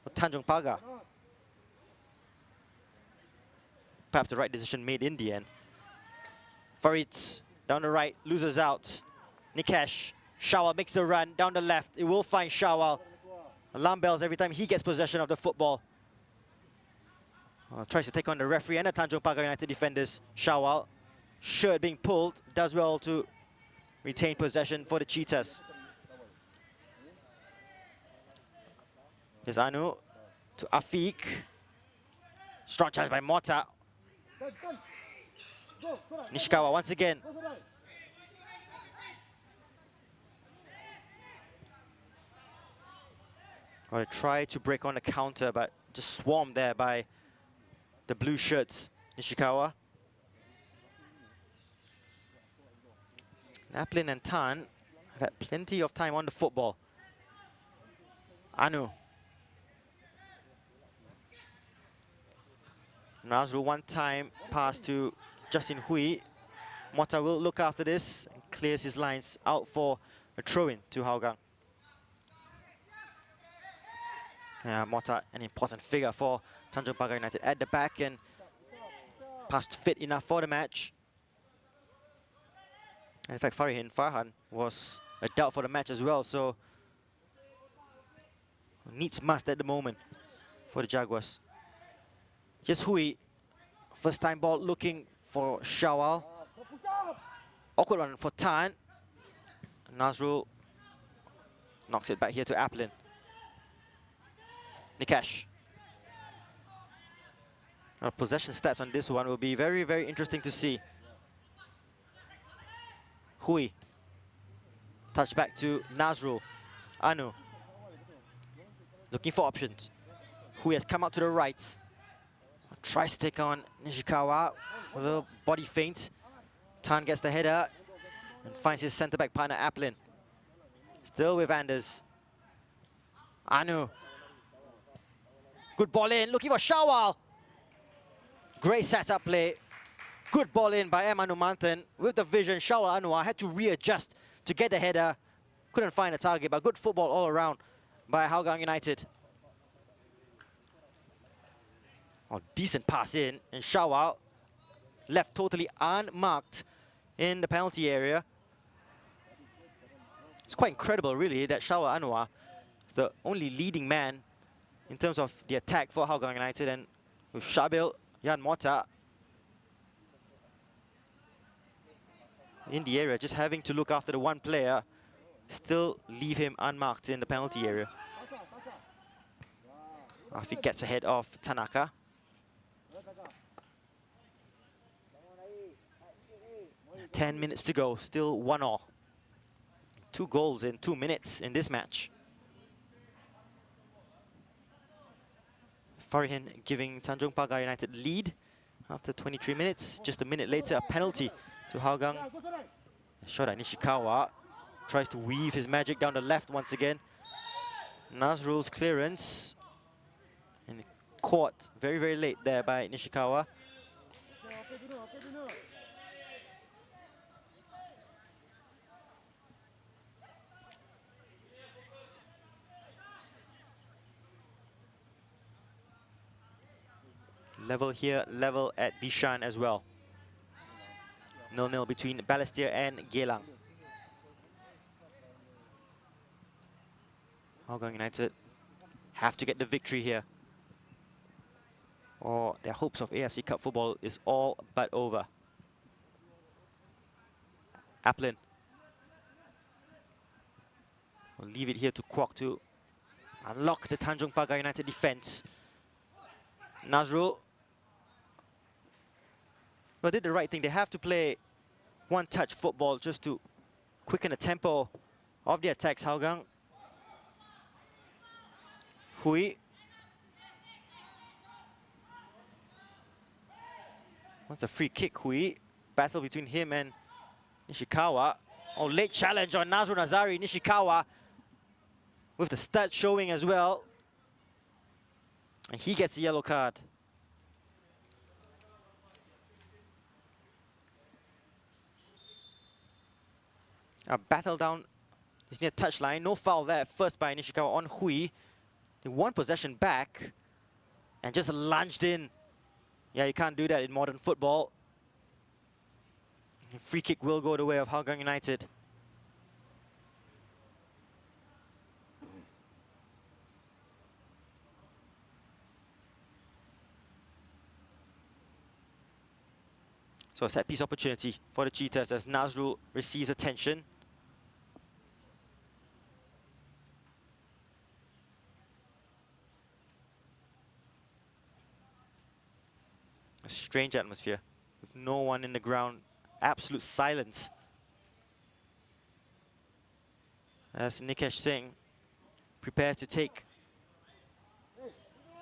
for Tanjong Pagar. Perhaps the right decision made in the end. Farid down the right, loses out. Nikesh, Shawal makes a run down the left. It will find Shawal. Alarm bells every time he gets possession of the football. Tries to take on the referee and the Tanjong Pagar United defenders. Shawal, shirt being pulled, does well to retain possession for the Cheetahs. There's Anu to Afiq. Strong challenge by Mota. Nishikawa once again. Well, they try to break on the counter, but just swarmed there by the blue shirts. Nishikawa. Aplin and Tan have had plenty of time on the football. Anu. Nazrul one time pass to Justin Hui. Mota will look after this and clears his lines out for a throw-in to Hougang. Mota, an important figure for Tanjong Pagar United at the back, and passed fit enough for the match. And in fact, Farihin Farhan was a doubt for the match as well, so needs must at the moment for the Jaguars. Just Hui, first time ball looking for Shawal. Awkward one for Tan. Nazrul knocks it back here to Aplin. Nikesh. Possession stats on this one will be very, very interesting to see. Hui. Touch back to Nazrul. Anu. Looking for options. Hui has come out to the right. Tries to take on Nishikawa. A little body feint. Tan gets the header and finds his centre-back partner, Aplin. Still with Anders. Anu. Good ball in, looking for Shawal. Great setup play. Good ball in by Anu Mantan. With the vision, Shawal Anwar had to readjust to get the header. Couldn't find a target, but good football all around by Hougang United. Oh, decent pass in, and Shawal left totally unmarked in the penalty area. It's quite incredible, really, that Shawal Anwar is the only leading man in terms of the attack for Hougang United, and with Shabil, Jan Mota in the area, just having to look after the one player, still leave him unmarked in the penalty area. Afi gets ahead of Tanaka. Yeah, 10 minutes to go, still 1-1. 2 goals in 2 minutes in this match. Farihin giving Tanjong Pagar United lead after 23 minutes. Just a minute later, a penalty to Hougang. A shot at Nishikawa. Tries to weave his magic down the left once again. Nazrul's clearance. And caught very, very late there by Nishikawa. Level here, level at Bishan as well. 0-0 between Balestier and Geylang. Hougang United have to get the victory here, or their hopes of AFC Cup football is all but over. Aplin will leave it here to Kwok to unlock the Tanjong Pagar United defense. Nazrul, well, did the right thing. They have to play one-touch football just to quicken the tempo of the attacks, Hougang. Hui. Wants a free kick, Hui. Battle between him and Nishikawa. Oh, late challenge on Nazrul Nazari. Nishikawa with the stud showing as well. And he gets a yellow card. A battle down is near touchline. No foul there. First by Nishikawa on Hui. They won possession back and just lunged in. Yeah, you can't do that in modern football. The free kick will go the way of Hougang United. So a set piece opportunity for the Cheetahs as Nazrul receives attention. A strange atmosphere with no one in the ground, absolute silence. As Nikesh Singh prepares to take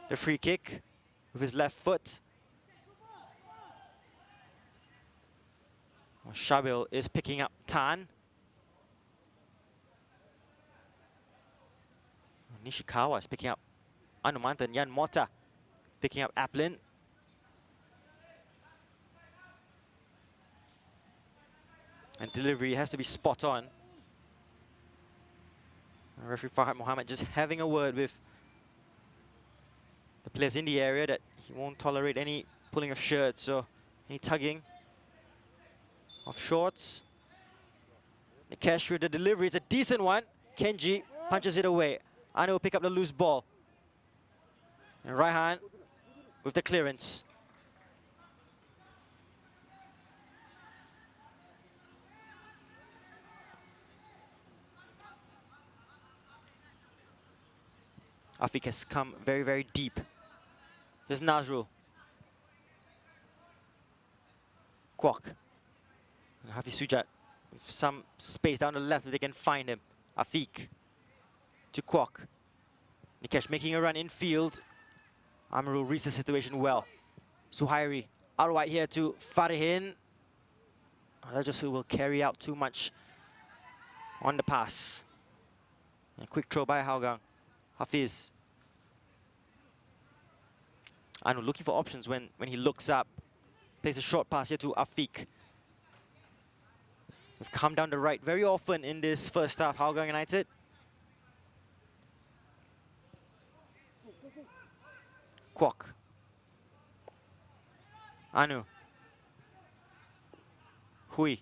the free kick with his left foot. Shabil is picking up Tan. Nishikawa is picking up Anumantan. Jan Mota picking up Aplin. And delivery has to be spot on. Referee Farhad Mohammed just having a word with the players in the area that he won't tolerate any pulling of shirts or any tugging of shorts. Nikesh with the delivery, it's a decent one. Kenji punches it away. Anu will pick up the loose ball. And Raihan with the clearance. Afiq has come very, very deep. Here's Nazrul. Kwok. And Hafiz Sujat with some space down the left if they can find him. Afiq to Kwok. Nikesh making a run infield. Amarul reads the situation well. Suhairi out wide here to Farihin. Rajasu will carry out too much on the pass. And quick throw by Hougang. Hafiz. Anu looking for options when he looks up. Plays a short pass here to Afiq. They've come down the right very often in this first half, Hougang United. Kwok. Anu. Hui.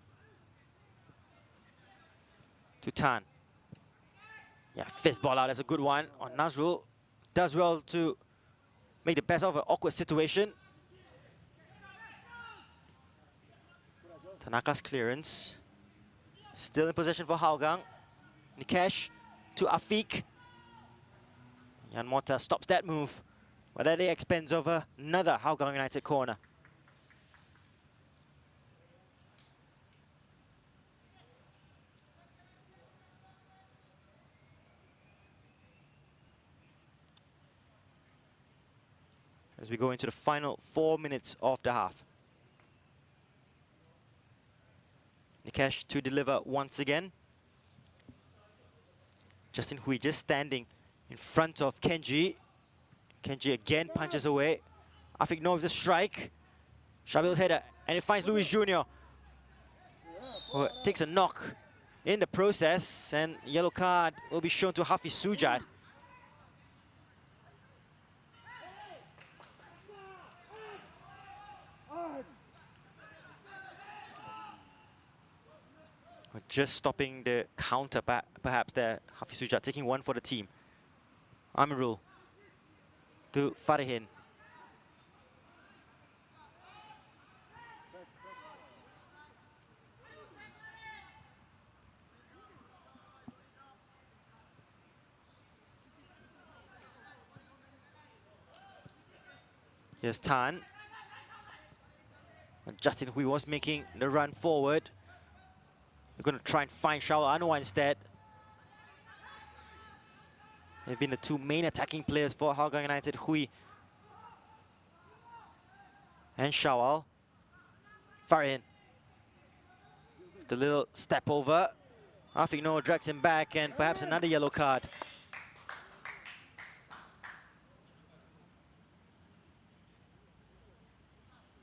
To Tan. Yeah, fist ball out, that's a good one on Nazrul. Does well to make the best of an awkward situation. Tanaka's clearance. Still in possession for Hougang. Nikesh to Afiq. Jan Mota stops that move, but at the expense of another Hougang United corner. As we go into the final 4 minutes of the half. Nikesh to deliver once again. Justin Hui just standing in front of Kenji. Kenji again punches away. Afiq Noor with the strike. Shabil's header, and it finds Luis Jr. who takes a knock in the process, and yellow card will be shown to Hafiz Sujat. Just stopping the counter perhaps there. Hafiz Sujat taking one for the team. Amirul to Farihin. Here's Tan. And Justin Hui was making the run forward. They're going to try and find Shaul Anwar instead. They've been the two main attacking players for Hougang United, Hui and Shawal. Farihin. The little step over. Afiq Noor drags him back, and perhaps another yellow card.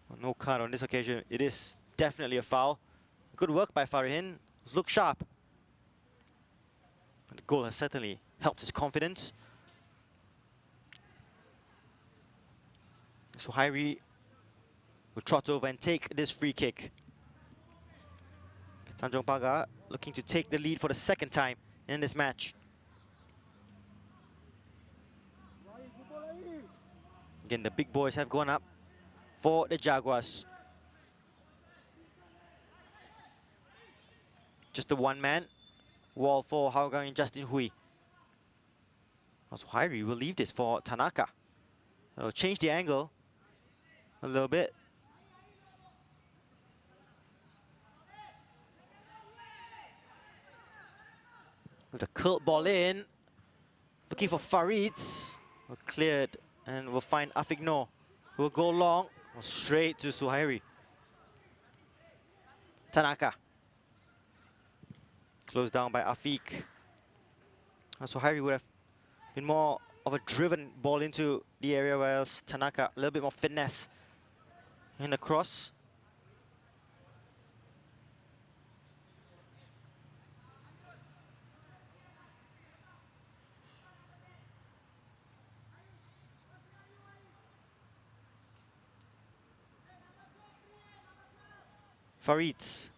Well, no card on this occasion. It is definitely a foul. Good work by Farihin. Look sharp. And the goal has certainly helped his confidence. Suhairi will trot over and take this free kick. Tanjong Pagar looking to take the lead for the second time in this match. Again, the big boys have gone up for the Jaguars. Just the one-man wall for Hougang and Justin Hui. Also, Suhairi will leave this for Tanaka. It'll change the angle a little bit. With a curled ball in. Looking for Farids. Well, cleared, and we'll find Afiq Noor, who will go long, straight to Suhairi. Tanaka. Closed down by Afiq. Suhairi would have been more of a driven ball into the area, whereas Tanaka a little bit more finesse in the cross. Farids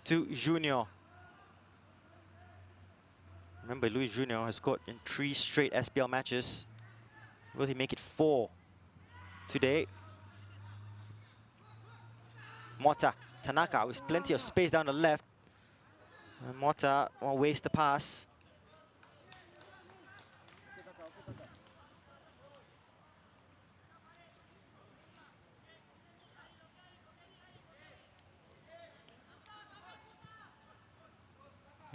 to Junior. Remember, Luis Junior has scored in 3 straight SPL matches. Will he make it 4 today? Mota, Tanaka with plenty of space down the left. And Mota will waste the pass.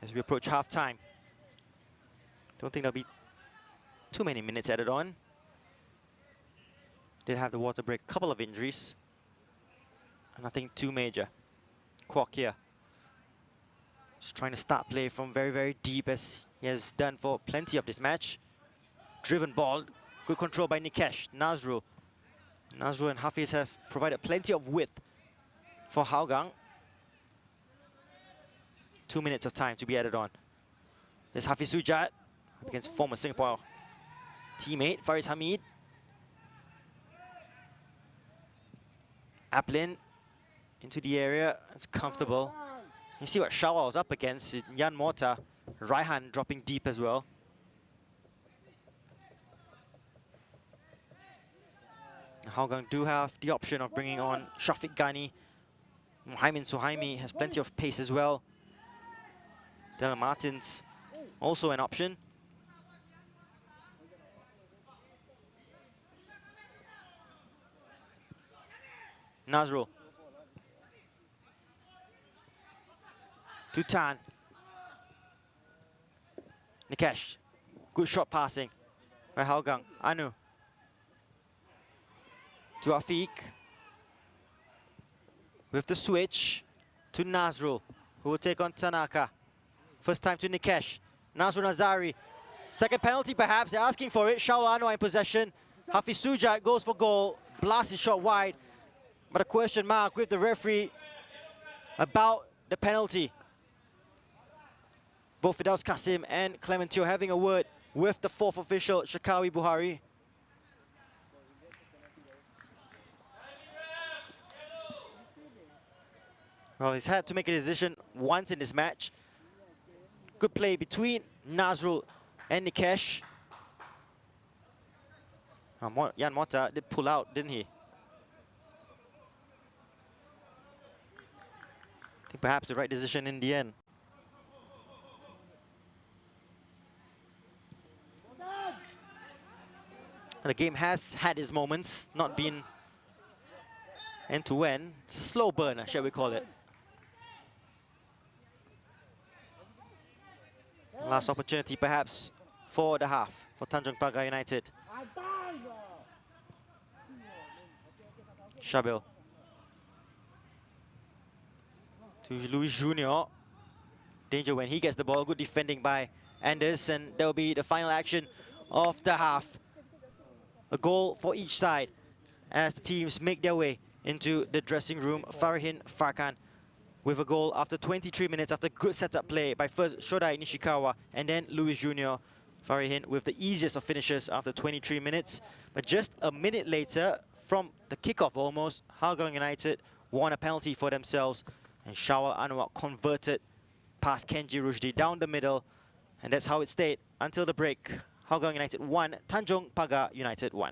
as we approach half-time. Don't think there'll be too many minutes added on. Did have the water break, a couple of injuries. Nothing too major. Kwok here. Just trying to start play from very, very deep as he has done for plenty of this match. Driven ball, good control by Nikesh. Nazrul. Nazrul and Hafiz have provided plenty of width for Hougang. 2 minutes of time to be added on. There's Hafiz Sujat against former Singapore teammate Faris Hamid. Aplin into the area, it's comfortable. You see what Shawal was up against, Yan Mota, Raihan dropping deep as well. Hougang do have the option of bringing on Shafiq Ghani. Muhaimin Suhaimi has plenty of pace as well. Dylan Martins also an option. Nazrul. To Tan. Nikesh. Good shot passing by Hougang. Anu. To Afiq. With the switch to Nazrul, who will take on Tanaka. First time to Nikesh. Nazrul Nazari. Second penalty perhaps, they're asking for it. Shaul Anwar in possession. Hafiz Sujat goes for goal. Blast is shot wide. But a question mark with the referee about the penalty. Both Fidaus Kasim and Clementio having a word with the fourth official, Shakawi Buhari. Well, he's had to make a decision once in this match. Good play between Nazrul and Nikesh. Yan Mota did pull out, didn't he? I think perhaps the right decision in the end. The game has had its moments, not been end-to-end. It's a slow burner, shall we call it. Last opportunity perhaps for the half for Tanjong Pagar United. Shabil. To Luis Junior. Danger when he gets the ball. Good defending by Anders, and there will be the final action of the half. A goal for each side as the teams make their way into the dressing room. Farihin Farkan with a goal after 23 minutes after good setup play by first Shodai Nishikawa and then Luis Junior. Farihin with the easiest of finishes after 23 minutes. But just a minute later, from the kickoff almost, Hougang United won a penalty for themselves. And Shawal Anwar converted past Kenji Rushdi down the middle. And that's how it stayed until the break. Hougang United 1, Tanjong Pagar United 1.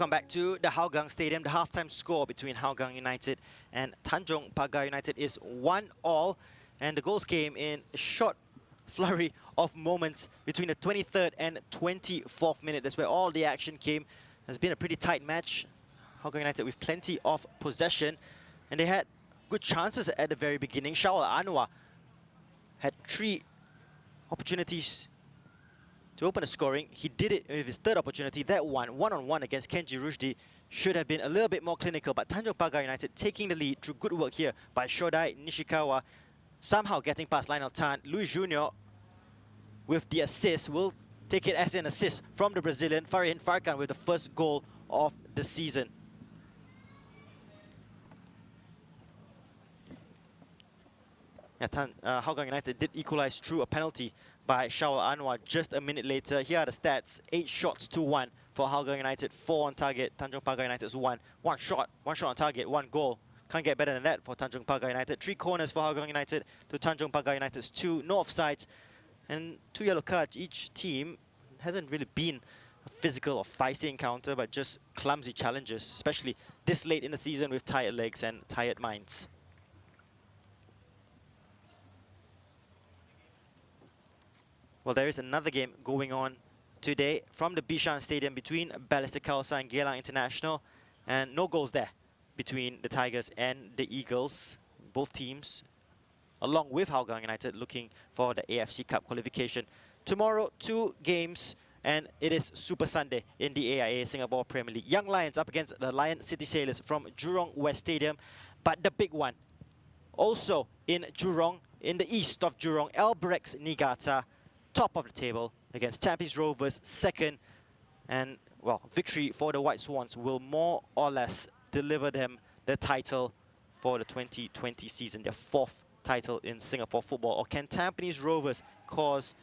Welcome back to the Hougang Stadium. The halftime score between Hougang United and Tanjong Pagar United is 1-1, and the goals came in a short flurry of moments between the 23rd and 24th minute. That's where all the action came. It's been a pretty tight match. Hougang United with plenty of possession, and they had good chances at the very beginning. Shaul Anwar had 3 opportunities to open the scoring. He did it with his third opportunity. That one-on-one against Kenji Rushdie, should have been a little bit more clinical, but Tanjong Pagar United taking the lead through good work here by Shodai Nishikawa, somehow getting past Lionel Tan. Luis Junior with the assist, will take it as an assist from the Brazilian. Farihin Farkan with the first goal of the season. Hougang United did equalize through a penalty by Shaul Anwar just a minute later. Here are the stats: 8 shots to 1 for Hougang United, 4 on target. Tanjong Pagar United's 1 shot on target, 1 goal. Can't get better than that for Tanjong Pagar United. 3 corners for Hougang United to Tanjong Pagar United's 2. No offsides and 2 yellow cards. Each team hasn't really been a physical or feisty encounter, but just clumsy challenges, especially this late in the season with tired legs and tired minds. Well, there is another game going on today from the Bishan Stadium between Balestier Khalsa and Geylang International, and no goals there between the Tigers and the Eagles. Both teams, along with Hougang United, looking for the AFC Cup qualification. Tomorrow, 2 games, and it is Super Sunday in the AIA Singapore Premier League. Young Lions up against the Lion City Sailors from Jurong West Stadium, but the big one, also in Jurong, in the east of Jurong, Albrechts Niigata, top of the table against Tampines Rovers, second. And, well, victory for the White Swans will more or less deliver them the title for the 2020 season, their 4th title in Singapore football. Or can Tampines Rovers cause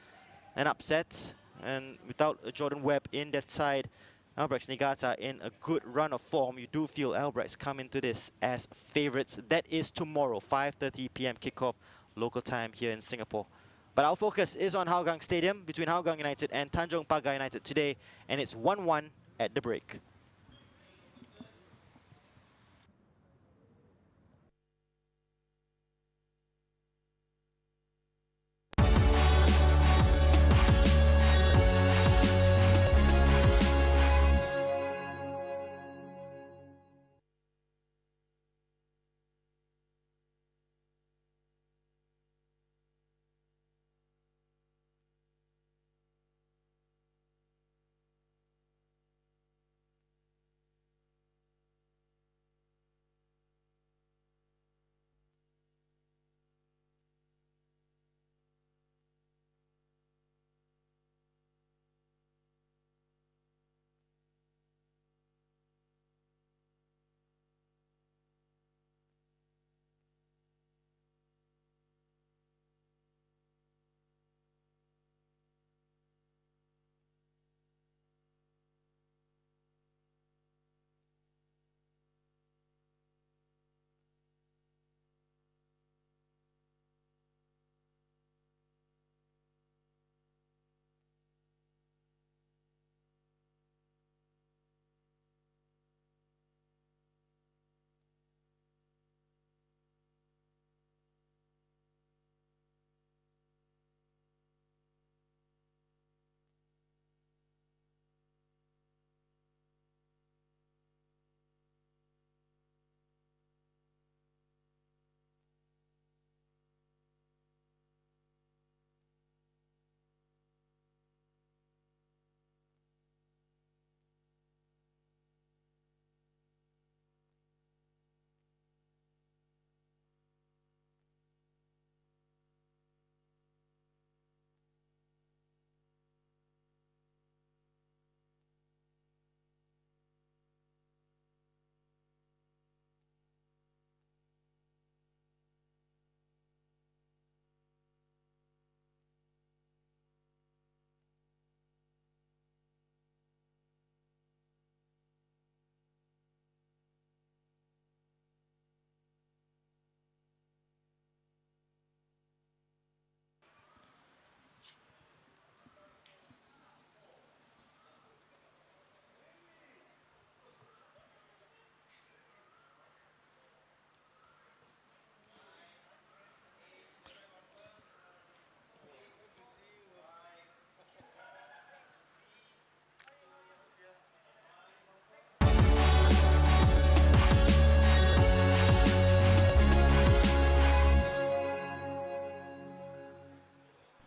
an upset? And without Jordan Webb in that side, Albrechts Niigata in a good run of form, you do feel Albrechts come into this as favourites. That is tomorrow, 5:30 p.m. kickoff local time here in Singapore. But our focus is on Hougang Stadium between Hougang United and Tanjong Pagar United today, and it's 1-1 at the break.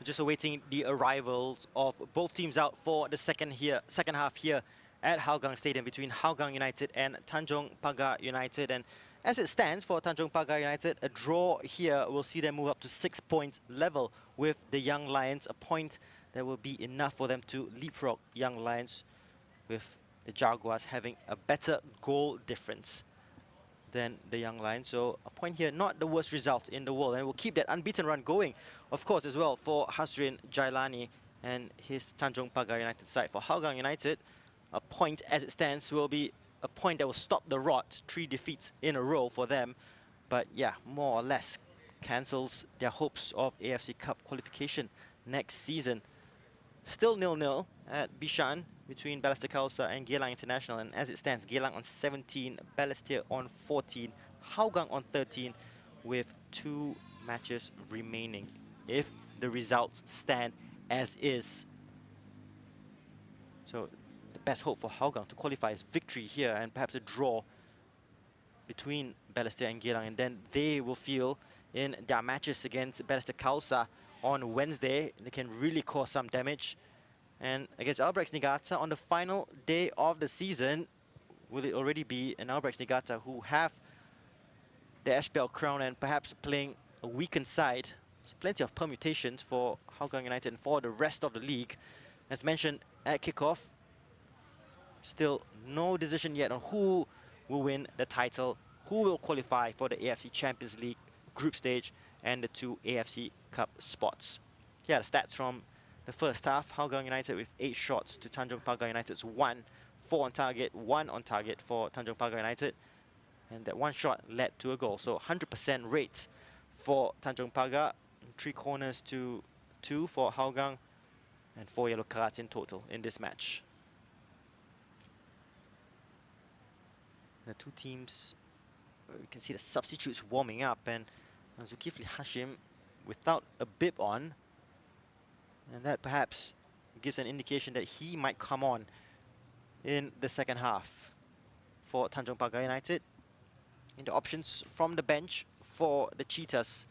just awaiting the arrivals of both teams out for the second half here at Hougang Stadium between Hougang United and Tanjong Pagar United. And as it stands for Tanjong Pagar United, a draw here will see them move up to 6 points level with the Young Lions, a point that will be enough for them to leapfrog Young Lions, with the Jaguars having a better goal difference than the Young Lions. So a point here, not the worst result in the world, and we'll keep that unbeaten run going, of course, as well for Hasrin Jailani and his Tanjong Pagar United side. For Hougang United, a point as it stands will be a point that will stop the rot. 3 defeats in a row for them, but yeah, more or less cancels their hopes of AFC Cup qualification next season. Still 0-0 at Bishan between Balestier Khalsa and Geylang International, and as it stands, Geylang on 17, Balestier on 14, Hougang on 13, with 2 matches remaining if the results stand as is. So the best hope for Hougang to qualify is victory here and perhaps a draw between Balestier and Geylang, and then they will feel in their matches against Balestier Khalsa on Wednesday they can really cause some damage. And against Albrechts Niigata on the final day of the season, will it already be an Albrechts Niigata who have the SPL crown and perhaps playing a weakened side? There's plenty of permutations for Hougang United and for the rest of the league. As mentioned at kickoff, still no decision yet on who will win the title, who will qualify for the AFC Champions League group stage and the 2 AFC Cup spots. Here are the stats from the first half. Hougang United with 8 shots to Tanjong Pagar United's 1. 4 on target, 1 on target for Tanjong Pagar United. And that 1 shot led to a goal. So 100% rate for Tanjong Pagar. 3 corners to 2 for Hougang. And 4 yellow cards in total in this match. And the 2 teams, you can see the substitutes warming up, and Zulkifli Hashim without a bib on, and that perhaps gives an indication that he might come on in the second half for Tanjong Pagar United. In the options from the bench for the Cheetahs,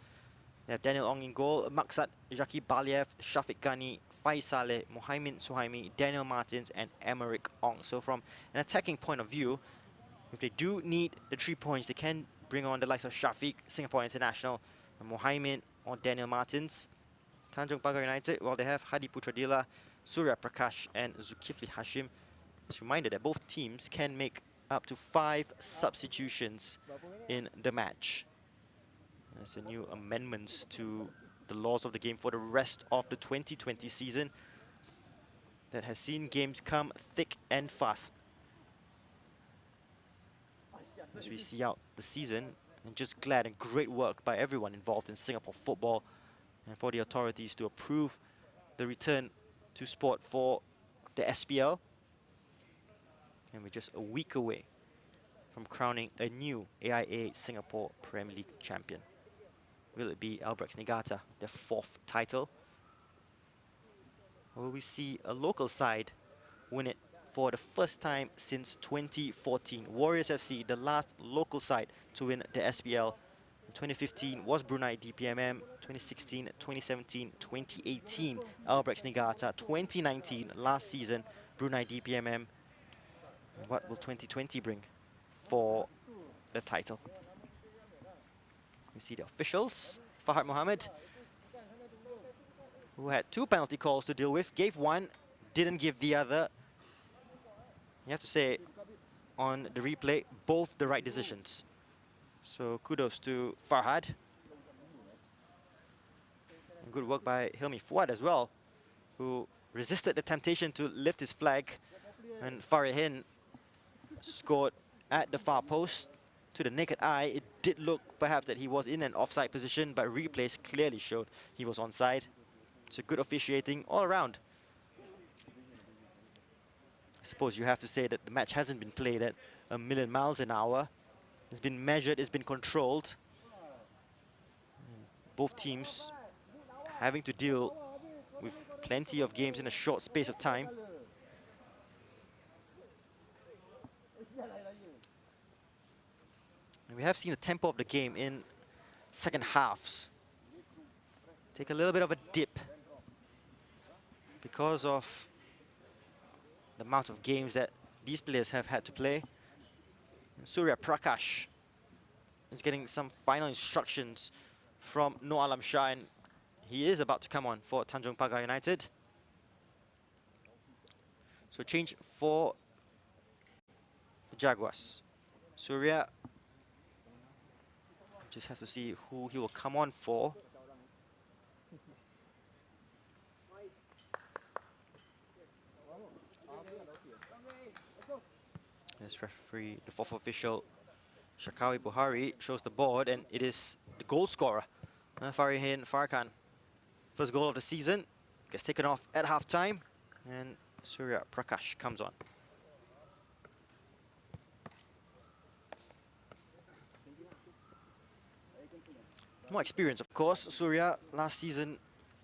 they have Daniel Ong in goal, Maksat Jaki Baliev, Shafiq Ghani, Faiz Saleh, Muhaimin Suhaimi, Daniel Martins and Emerick Ong. So from an attacking point of view, if they do need the 3 points, they can bring on the likes of Shafiq, Singapore International, and Muhaimin or Daniel Martins. Tanjong Pagar United, well, they have Hadi Putradila, Surya Prakash and Zulkifli Hashim. It's a reminder that both teams can make up to 5 substitutions in the match. There's a new amendments to the laws of the game for the rest of the 2020 season that has seen games come thick and fast as we see out the season. And just glad and great work by everyone involved in Singapore football and for the authorities to approve the return to sport for the SPL. And we're just a week away from crowning a new AIA Singapore Premier League champion. Will it be Albrechts Niigata, their 4th title? Or will we see a local side win it for the first time since 2014? Warriors FC, the last local side to win the SPL. In 2015 was Brunei DPMM, 2016, 2017, 2018, Albrechts Niigata, 2019, last season, Brunei DPMM. And what will 2020 bring for the title? We see the officials. Fahad Mohammed, who had 2 penalty calls to deal with, gave 1, didn't give the other. You have to say, on the replay, both the right decisions. So kudos to Farhad. And good work by Hilmi Fuad as well, who resisted the temptation to lift his flag. And Farihin scored at the far post. To the naked eye, it did look perhaps that he was in an offside position, but replays clearly showed he was onside. So good officiating all around. I suppose you have to say that the match hasn't been played at a million miles an hour. It's been measured, it's been controlled. And both teams having to deal with plenty of games in a short space of time. And we have seen the tempo of the game in second halves take a little bit of a dip because of the amount of games that these players have had to play. And Surya Prakash is getting some final instructions from Noor Alam Shah, and he is about to come on for Tanjong Pagar United. So change for the Jaguars. Surya, just have to see who he will come on for. Yes, referee, the fourth official, Shakawi Buhari, shows the board, and it is the goal scorer, Farihin Farkan. First goal of the season, gets taken off at halftime, and Surya Prakash comes on. More experience, of course. Surya last season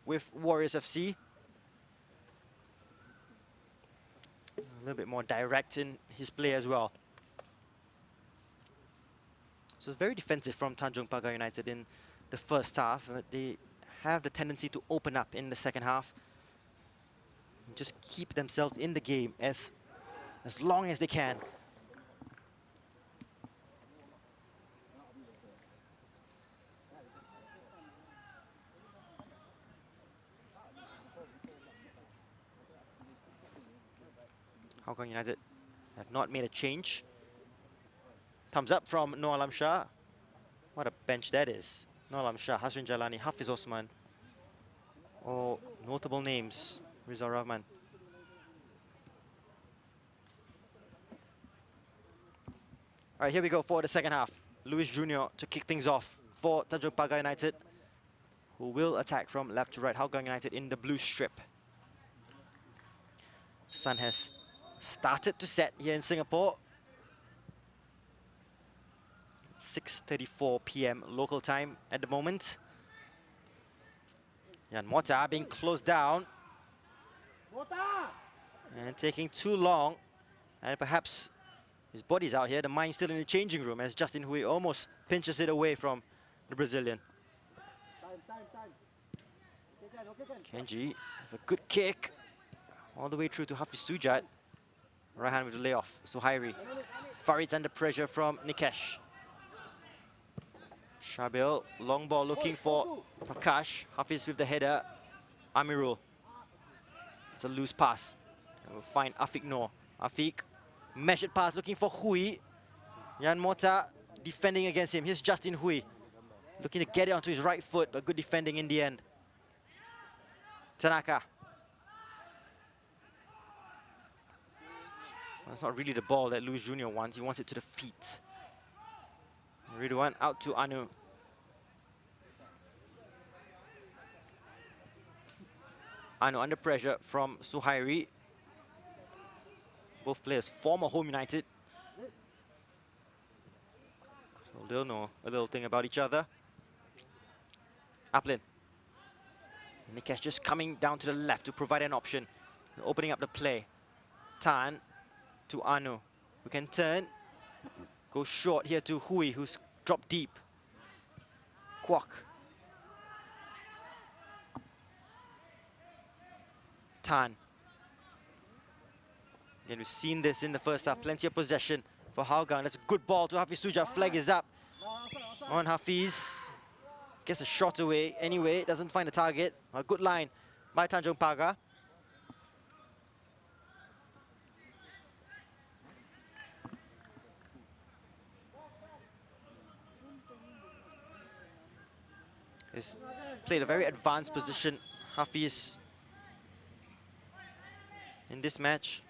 with Warriors FC. A little bit more direct in his play as well. So it's very defensive from Tanjong Pagar United in the first half. They have the tendency to open up in the second half and just keep themselves in the game as long as they can. Hougang United have not made a change. Thumbs up from Noor Alam Shah. What a bench that is. Noor Alam Shah, Hasrin Jalani, Hafiz Osman. All notable names. Rizal Rahman. All right, here we go for the second half. Luis Jr. to kick things off for Tanjong Pagar United, who will attack from left to right. Hougang United in the blue strip. Sun has started to set here in Singapore. 6:34 p.m. local time at the moment. Jan Mota being closed down. And taking too long. And perhaps his body's out here. The mind's still in the changing room as Justin Hui almost pinches it away from the Brazilian. Kenji with a good kick. All the way through to Hafiz Sujat. Right hand with the layoff. Suhairi. Farid's under pressure from Nikesh. Shabil, long ball looking for Prakash. Hafiz with the header. Amirul. It's a loose pass. And we'll find Afiq Noor. Afiq, measured pass looking for Hui. Jan Mota defending against him. Here's Justin Hui. Looking to get it onto his right foot, but good defending in the end. Tanaka. Well, it's not really the ball that Luis Jr. wants. He wants it to the feet. Ridwan out to Anu. Anu under pressure from Suhairi. Both players former Home United. So they'll know a little thing about each other. Aplin. Nikesh just coming down to the left to provide an option. Opening up the play. Tan to Anu, who can turn. Go short here to Hui, who's dropped deep. Kwok. Tan. Again, we've seen this in the first half. Plenty of possession for Hougang. That's a good ball to Hafiz Sujat. Flag is up on Hafiz. Gets a shot away. Anyway, doesn't find the target. A good line by Tanjong Pagar. He's played a very advanced position, Hafiz, in this match.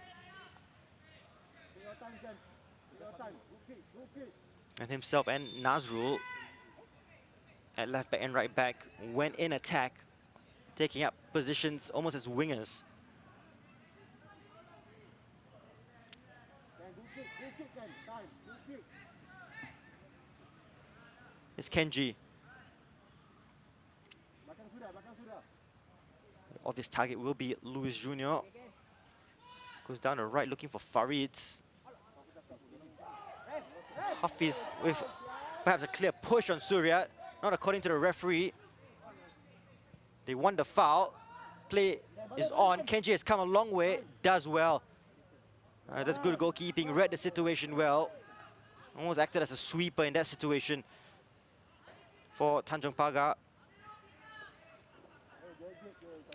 And himself and Nazrul at left back and right back went in attack, taking up positions almost as wingers. It's Kenji. The obvious target will be Luis Jr. Goes down the right looking for Farid. Hafiz with perhaps a clear push on Surya. Not according to the referee. They won the foul. play is on. Kenji has come a long way, does well. That's good goalkeeping, read the situation well. Almost acted as a sweeper in that situation for Tanjong Pagar.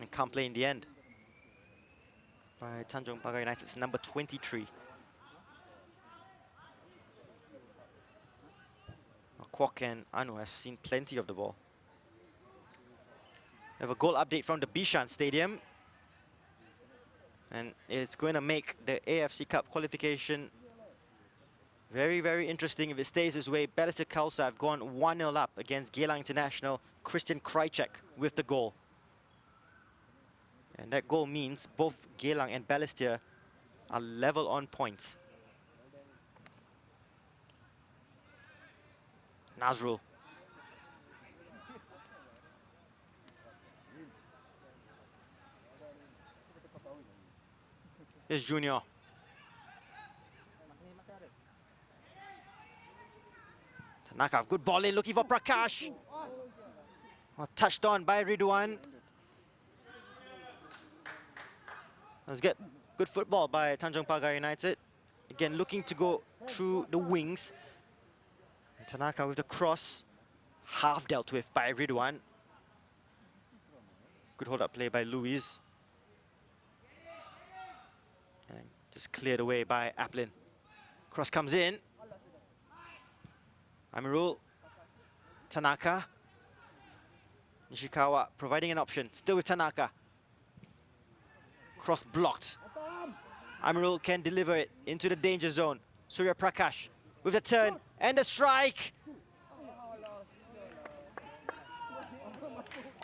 And can't play in the end by Tanjong Pagar United's number 23. Kwok and Anu have seen plenty of the ball. We have a goal update from the Bishan Stadium. And it's going to make the AFC Cup qualification very, very interesting if it stays this way. Balestier Khalsa have gone 1-0 up against Geylang International. Christian Krajcek with the goal. And that goal means both Geylang and Balestier are level on points. Nazrul. Here's Junior. Tanaka, good ball in, looking for Prakash. Well, touched on by Ridwan. Let's get good football by Tanjong Pagar United. Again, looking to go through the wings. And Tanaka with the cross, half dealt with by Ridwan. Good hold-up play by Luis. And just cleared away by Aplin. Cross comes in. Amirul, Tanaka. Nishikawa providing an option, still with Tanaka. Cross blocked. Amirul can deliver it into the danger zone. Surya Prakash with the turn and the strike.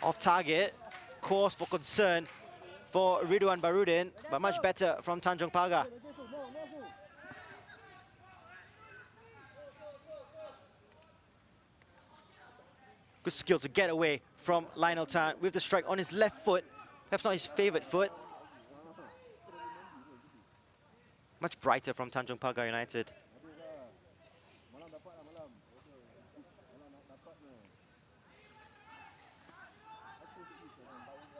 Off target, cause for concern for Ridwan Barudin, but much better from Tanjong Pagar. Good skill to get away from Lionel Tan with the strike on his left foot. Perhaps not his favorite foot. Much brighter from Tanjong Pagar United.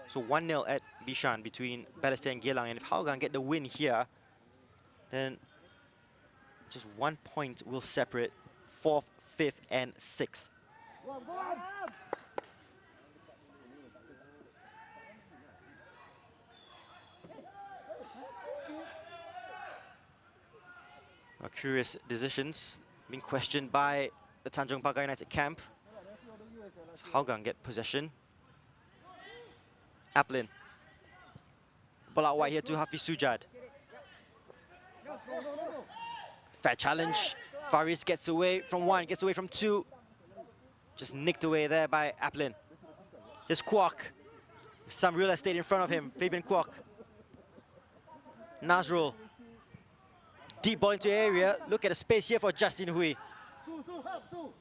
So 1-0 at Bishan between Balestier and Geylang. And if Hougang get the win here, then just 1 point will separate 4th, 5th, and 6th. Curious decisions being questioned by the Tanjong Pagar United camp. Hougang get possession. Aplin. Ball out wide here to Hafiz Sujad. Fair challenge. Faris gets away from one, gets away from two. Just nicked away there by Aplin. Here's Kwok. Some real estate in front of him. Fabian Kwok. Nazrul. Deep ball into the area. Look at the space here for Justin Hui.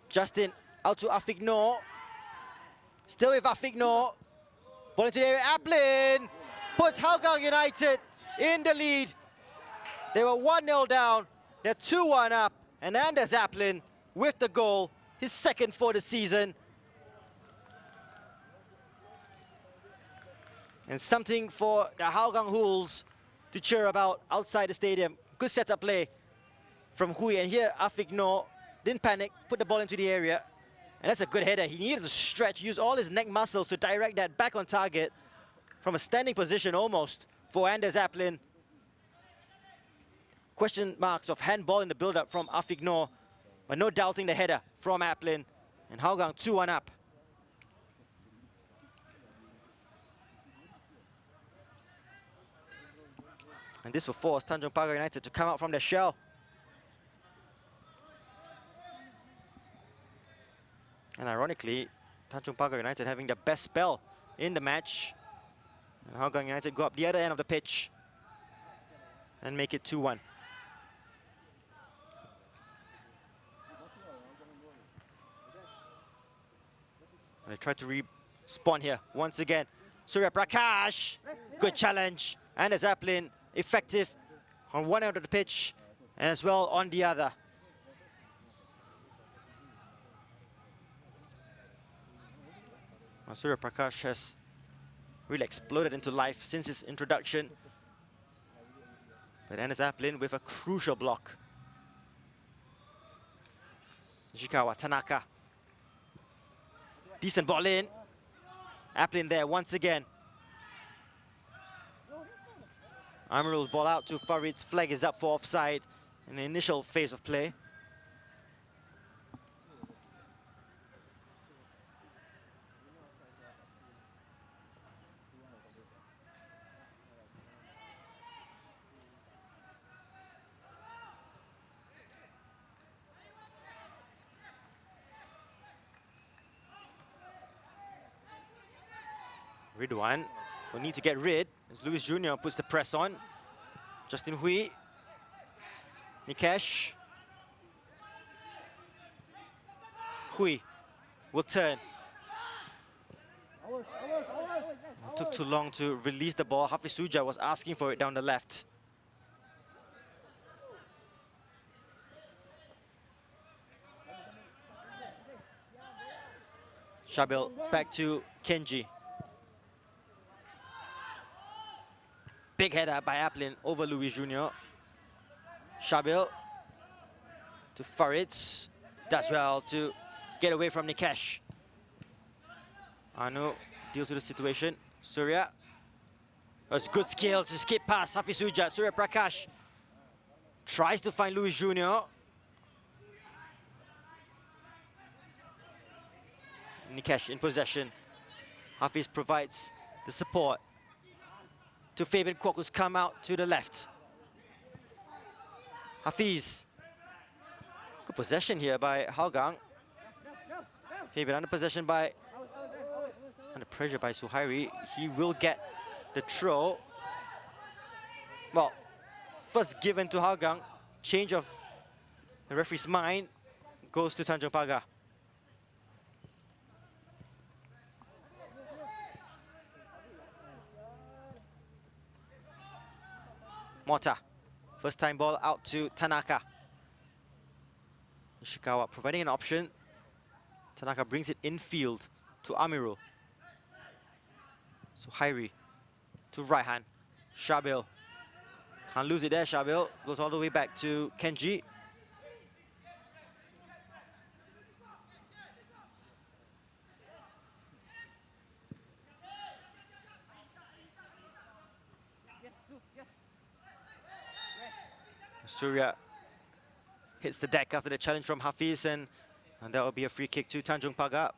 Justin out to Afiq Noor. Still with Afiq Noor. Ball into the area. Aplin puts Hougang United in the lead. They were 1-0 down. They're 2-1 up. And Anders Aplin with the goal. His second for the season. And something for the Hougang Hools to cheer about outside the stadium. Good setup play from Hui, and here Afiq Noor didn't panic, put the ball into the area, and that's a good header. He needed to stretch, use all his neck muscles to direct that back on target from a standing position almost for Anders Aplin. Question marks of handball in the build-up from Afiq Noor, but no doubting the header from Aplin, and Hougang 2-1 up. And this will force Tanjong Pagar United to come out from their shell. And ironically, Tanjong Pagar United having the best spell in the match. And Hougang United go up the other end of the pitch and make it 2-1. And they try to respawn here once again. Surya Prakash, good challenge. And as Aplin, effective on one end of the pitch and as well on the other. Surya Prakash has really exploded into life since its introduction. But Enes Aplin with a crucial block. Nishikawa, Tanaka. Decent ball in. Aplin there once again. Amirul's ball out to Farid's flag is up for offside in the initial phase of play. Ridwan will need to get rid as Luis Jr. puts the press on. Justin Hui. Nikesh. Hui will turn. It took too long to release the ball. Hafiz Suja was asking for it down the left. Shabil back to Kenji. Big header by Aplin over Luis Jr. Shabil to Farid. Does well to get away from Nikesh. Anu deals with the situation. Surya. That's good skill to skip past Hafiz Suja. Surya Prakash tries to find Luis Jr. Nikesh in possession. Hafiz provides the support to Fabian Kwok, who's come out to the left. Hafiz. Good possession here by Hougang. Fabian under possession by, under pressure by Suhairi. He will get the throw. Well, first given to Hougang. Change of the referee's mind goes to Tanjong Pagar. Mota. First time ball out to Tanaka. Nishikawa providing an option. Tanaka brings it infield to Amirul. Suhairi to Raihan. Shabil. Can't lose it there, Shabil. Goes all the way back to Kenji. Surya hits the deck after the challenge from Hafiz, and that will be a free kick to Tanjong Pagar.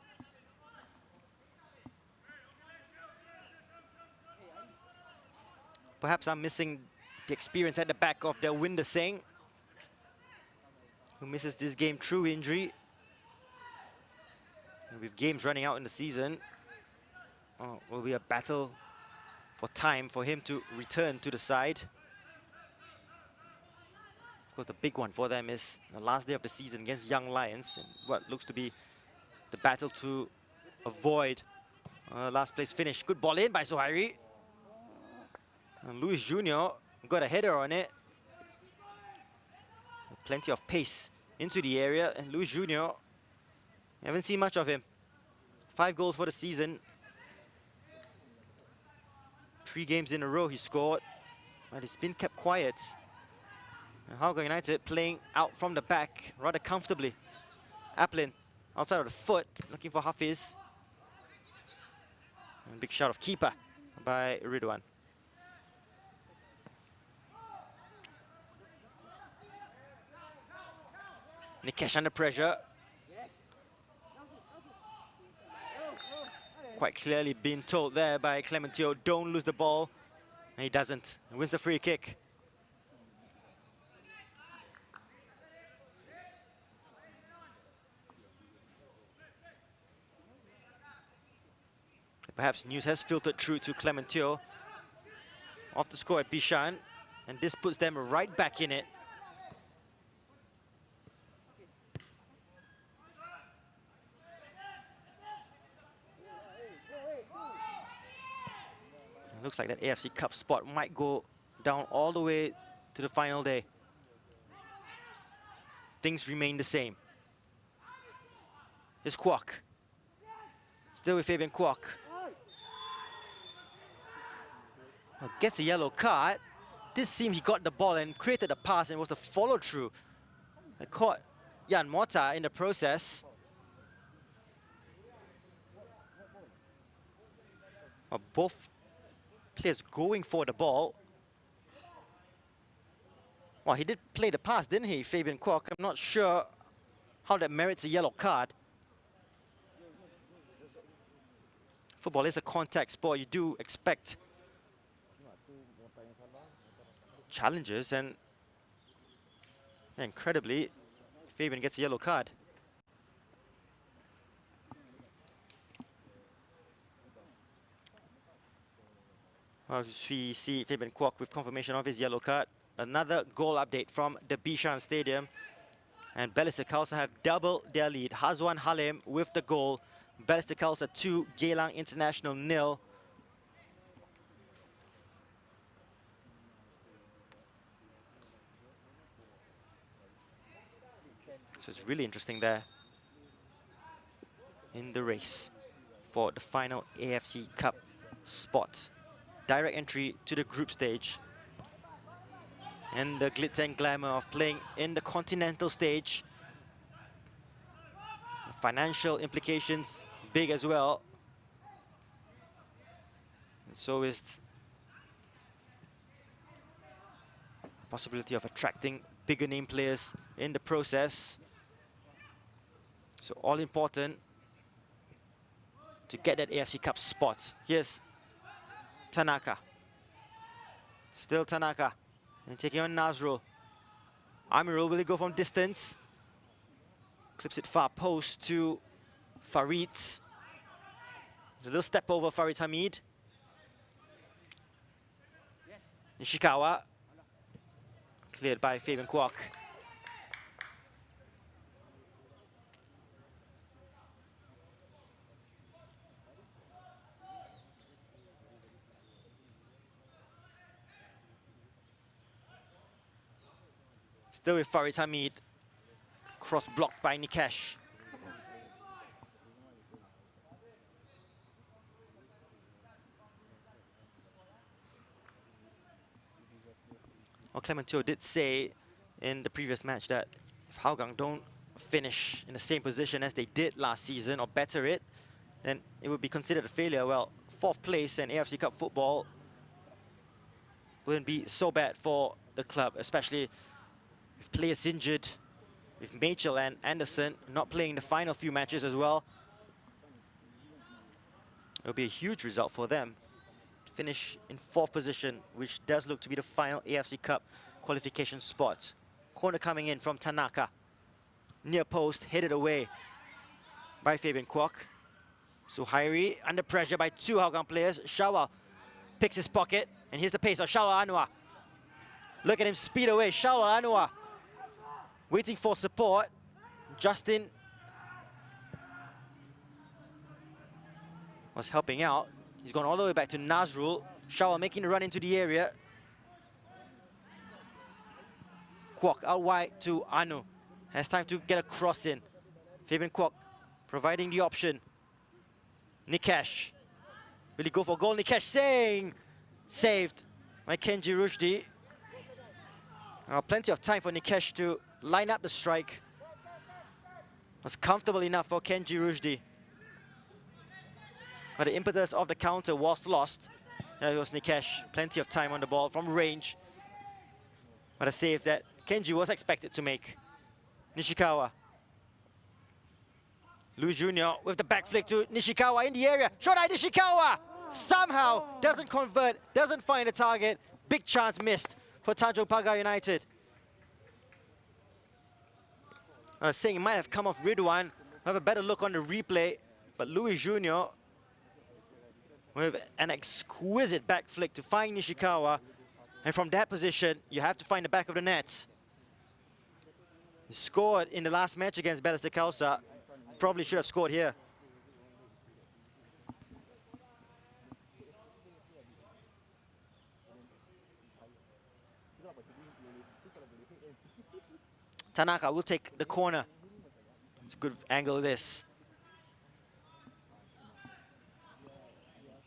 Perhaps I'm missing the experience at the back of the Winder Singh, who misses this game through injury. And with games running out in the season, will be a battle for time for him to return to the side. Of course, the big one for them is the last day of the season against Young Lions, and what looks to be the battle to avoid last place finish. Good ball in by Suhairi. And Luis Jr. got a header on it. Plenty of pace into the area, and Luis Jr. haven't seen much of him. 5 goals for the season. 3 games in a row he scored, but it's been kept quiet. And Hougang United playing out from the back rather comfortably. Aplin outside of the foot, looking for Hafiz. And big shot of keeper by Ridwan. Nikesh under pressure. Quite clearly been told there by Clementio, don't lose the ball. And he doesn't. He wins the free kick. Perhaps news has filtered through to Clementio off the score at Bishan, and this puts them right back in it. It looks like that AFC Cup spot might go down all the way to the final day. Things remain the same. It's Kwok. Still with Fabian Kwok. Gets a yellow card. This seemed he got the ball and created a pass and was the follow-through. I caught Jan Mota in the process. Both players going for the ball. Well, he did play the pass, didn't he, Fabian Kwok? I'm not sure how that merits a yellow card. Football is a contact sport. You do expect challenges, and incredibly, Fabian gets a yellow card. As we see Fabian Kwok with confirmation of his yellow card. Another goal update from the Bishan Stadium. And Balestier Khalsa have doubled their lead. Hazwan Halim with the goal. Balestier Khalsa 2, Geylang International 0. So it's really interesting there in the race for the final AFC Cup spot. Direct entry to the group stage. And the glitz and glamour of playing in the continental stage. Financial implications big as well. And so is the possibility of attracting bigger name players in the process. So all important to get that AFC Cup spot. Here's Tanaka. Still Tanaka. And taking on Nazrul. Amirul, will he go from distance? Clips it far post to Farid. A little step over Farid Hamid. Nishikawa. Cleared by Fabian Kwok. Still with Farid Hamid. Cross blocked by Nikesh. Well, Clementino did say in the previous match that if Hougang don't finish in the same position as they did last season or better it, then it would be considered a failure. Well, 4th place in AFC Cup football wouldn't be so bad for the club, especially with players injured, with Mitchell and Anderson not playing the final few matches as well. It'll be a huge result for them to finish in 4th position, which does look to be the final AFC Cup qualification spot. Corner coming in from Tanaka. Near post, headed away by Fabian Kwok. Suhairi under pressure by 2 Hougang players. Shawal picks his pocket, and here's the pace of Shawal Anwar. Look at him speed away. Shawal Anwar waiting for support. Justin was helping out. He's gone all the way back to Nazrul. Shawal making the run into the area. Kwok out wide to Anu. Has time to get a cross in. Fabian Kwok providing the option. Nikesh. Will he go for goal? Nikesh saying saved by Kenji Rushdi. Plenty of time for Nikesh to line up the strike. Was comfortable enough for Kenji Rushdi. But the impetus of the counter was lost. There was Nikesh. Plenty of time on the ball from range. But a save that Kenji was expected to make. Nishikawa. Louis Jr. with the back flick to Nishikawa in the area. Shodai Nishikawa somehow doesn't convert, doesn't find a target. Big chance missed for Tanjong Pagar United. I was saying it might have come off Ridwan. We'll have a better look on the replay. But Louis Jr. with an exquisite back flick to find Nishikawa. And from that position, you have to find the back of the net. He scored in the last match against Balestier Khalsa. Probably should have scored here. Tanaka will take the corner. It's a good angle this.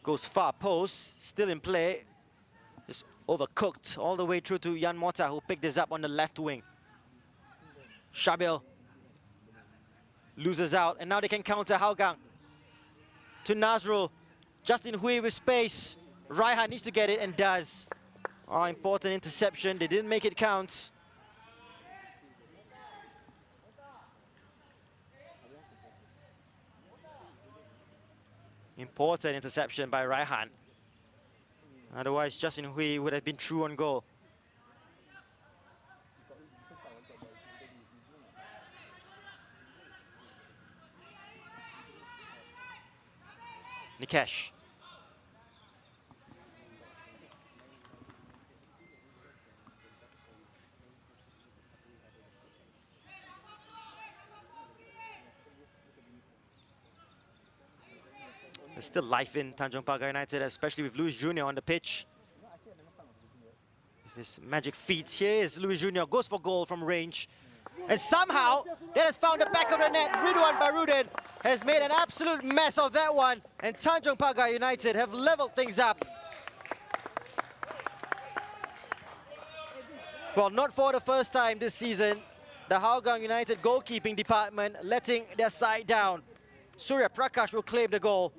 Goes far post, still in play. overcooked all the way through to Jan Mota, who picked this up on the left wing. Shabil loses out, and now they can counter Hougang. To Nazrul. Justin Hui with space. Raihan needs to get it and does. Oh, important interception. They didn't make it count. Important interception by Raihan. Otherwise, Justin Hui would have been true on goal. Nikesh. There's still life in Tanjong Pagar United, especially with Luis Jr. on the pitch. With his magic feats, here is Luis Jr. Goes for goal from range. And somehow, that has found the back of the net. Ridwan Barudin has made an absolute mess of that one. And Tanjong Pagar United have leveled things up. Well, not for the first time this season. The Hougang United goalkeeping department letting their side down. Surya Prakash will claim the goal.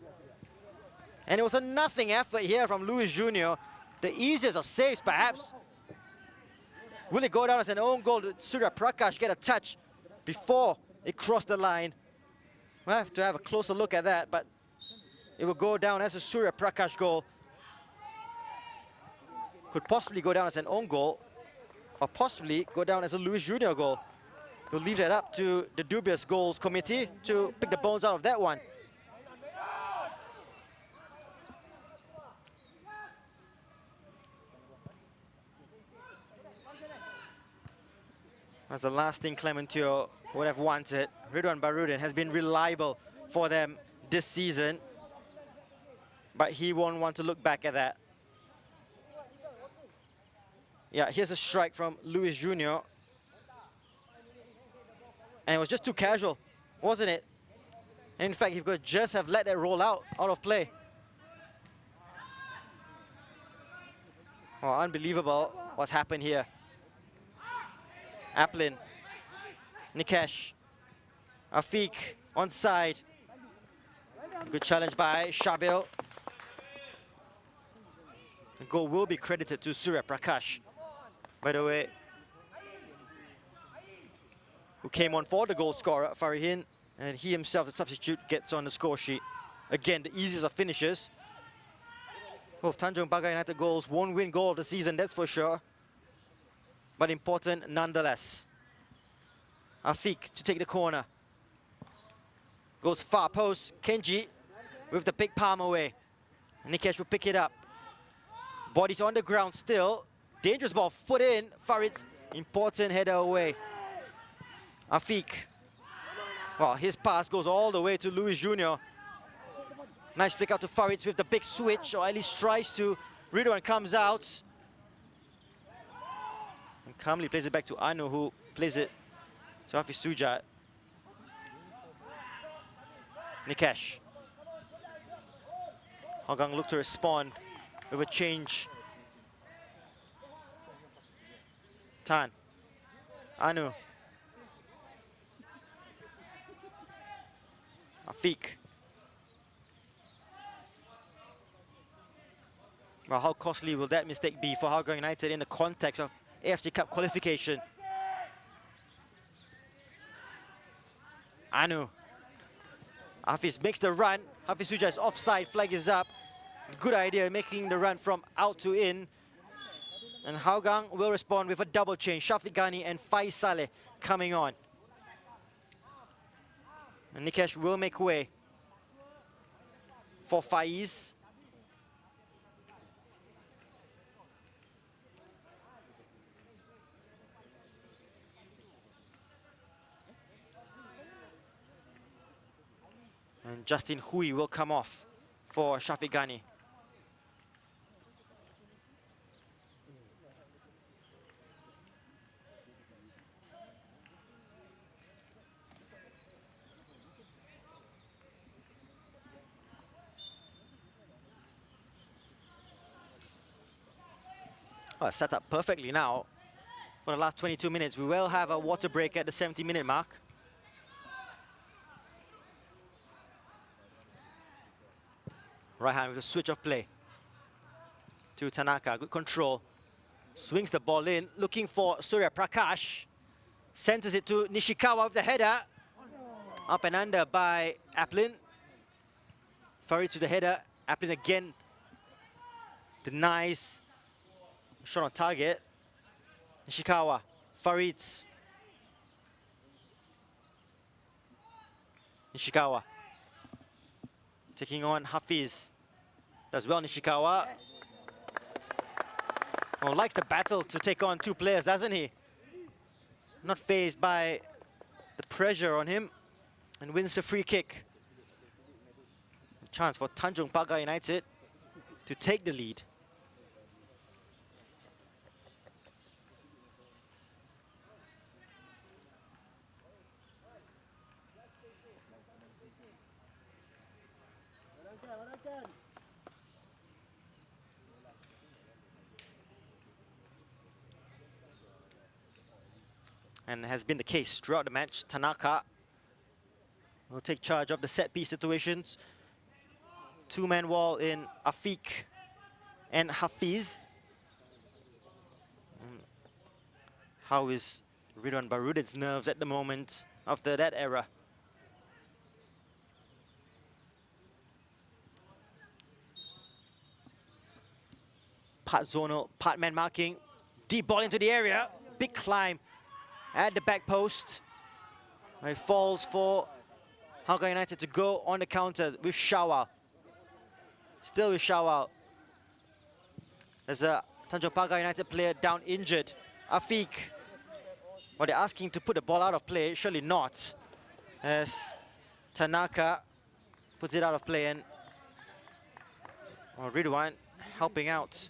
And it was a nothing effort here from Luis Jr. The easiest of saves, perhaps. Will it go down as an own goal? Did Surya Prakash get a touch before it crossed the line? We'll have to have a closer look at that, but it will go down as a Surya Prakash goal. Could possibly go down as an own goal, or possibly go down as a Luis Jr. goal. We'll leave that up to the dubious goals committee to pick the bones out of that one. That's the last thing Clementio would have wanted. Ridwan Barudin has been reliable for them this season, but he won't want to look back at that. Yeah, here's a strike from Luis Jr. And it was just too casual, wasn't it? And in fact, he could just have let that roll out of play. Oh, unbelievable what's happened here. Aplin, Nikesh, Afiq onside. Good challenge by Shabil. The goal will be credited to Surya Prakash, by the way, who came on for the goal scorer, Farihin, and he himself, the substitute, gets on the score sheet. Again, the easiest of finishes. Both Tanjong Pagar United goals won't win goal of the season, that's for sure, but important nonetheless. Afiq to take the corner. Goes far post. Kenji with the big palm away. Nikesh will pick it up. Body's on the ground still. Dangerous ball, foot in. Farid's important header away. Afiq. Well, his pass goes all the way to Luis Jr. Nice flick out to Farid with the big switch, or at least tries to. Ridwan comes out. And calmly plays it back to Anu, who plays it to Hafiz Sujat. Nikesh. Hougang look to respond with a change. Tan. Anu. Afiq. Well, how costly will that mistake be for Hougang United in the context of AFC Cup qualification? Anu. Hafiz makes the run. Hafiz Sujat is offside, flag is up. Good idea, making the run from out to in. And Hougang will respond with a double change. Shafiq Ghani and Faiz Saleh coming on. And Nikesh will make way for Faiz. And Justin Hui will come off for Shafiq Ghani. Well, set up perfectly now for the last 22 minutes. We will have a water break at the 70-minute mark. Right hand with a switch of play to Tanaka. Good control. Swings the ball in, looking for Surya Prakash. Centers it to Nishikawa with the header. Up and under by Aplin. Farid to the header. Aplin again denies. Shot on target. Nishikawa. Farid's. Nishikawa. Taking on Hafiz. Does well, Nishikawa. Oh, likes the battle to take on two players, doesn't he? Not fazed by the pressure on him. And wins the free kick. A chance for Tanjong Pagar United to take the lead. And has been the case throughout the match. Tanaka will take charge of the set-piece situations. Two-man wall in Afiq and Hafiz. How is Ridwan Barudin's nerves at the moment after that era? Part zonal, part man marking. Deep ball into the area. Big climb at the back post. It falls for Hougang United to go on the counter with Shawal. Still with Shawal. There's a Tanjong Pagar United player down injured. Afiq. Well, they're asking to put the ball out of play. Surely not. As Tanaka puts it out of play, and Ridwan helping out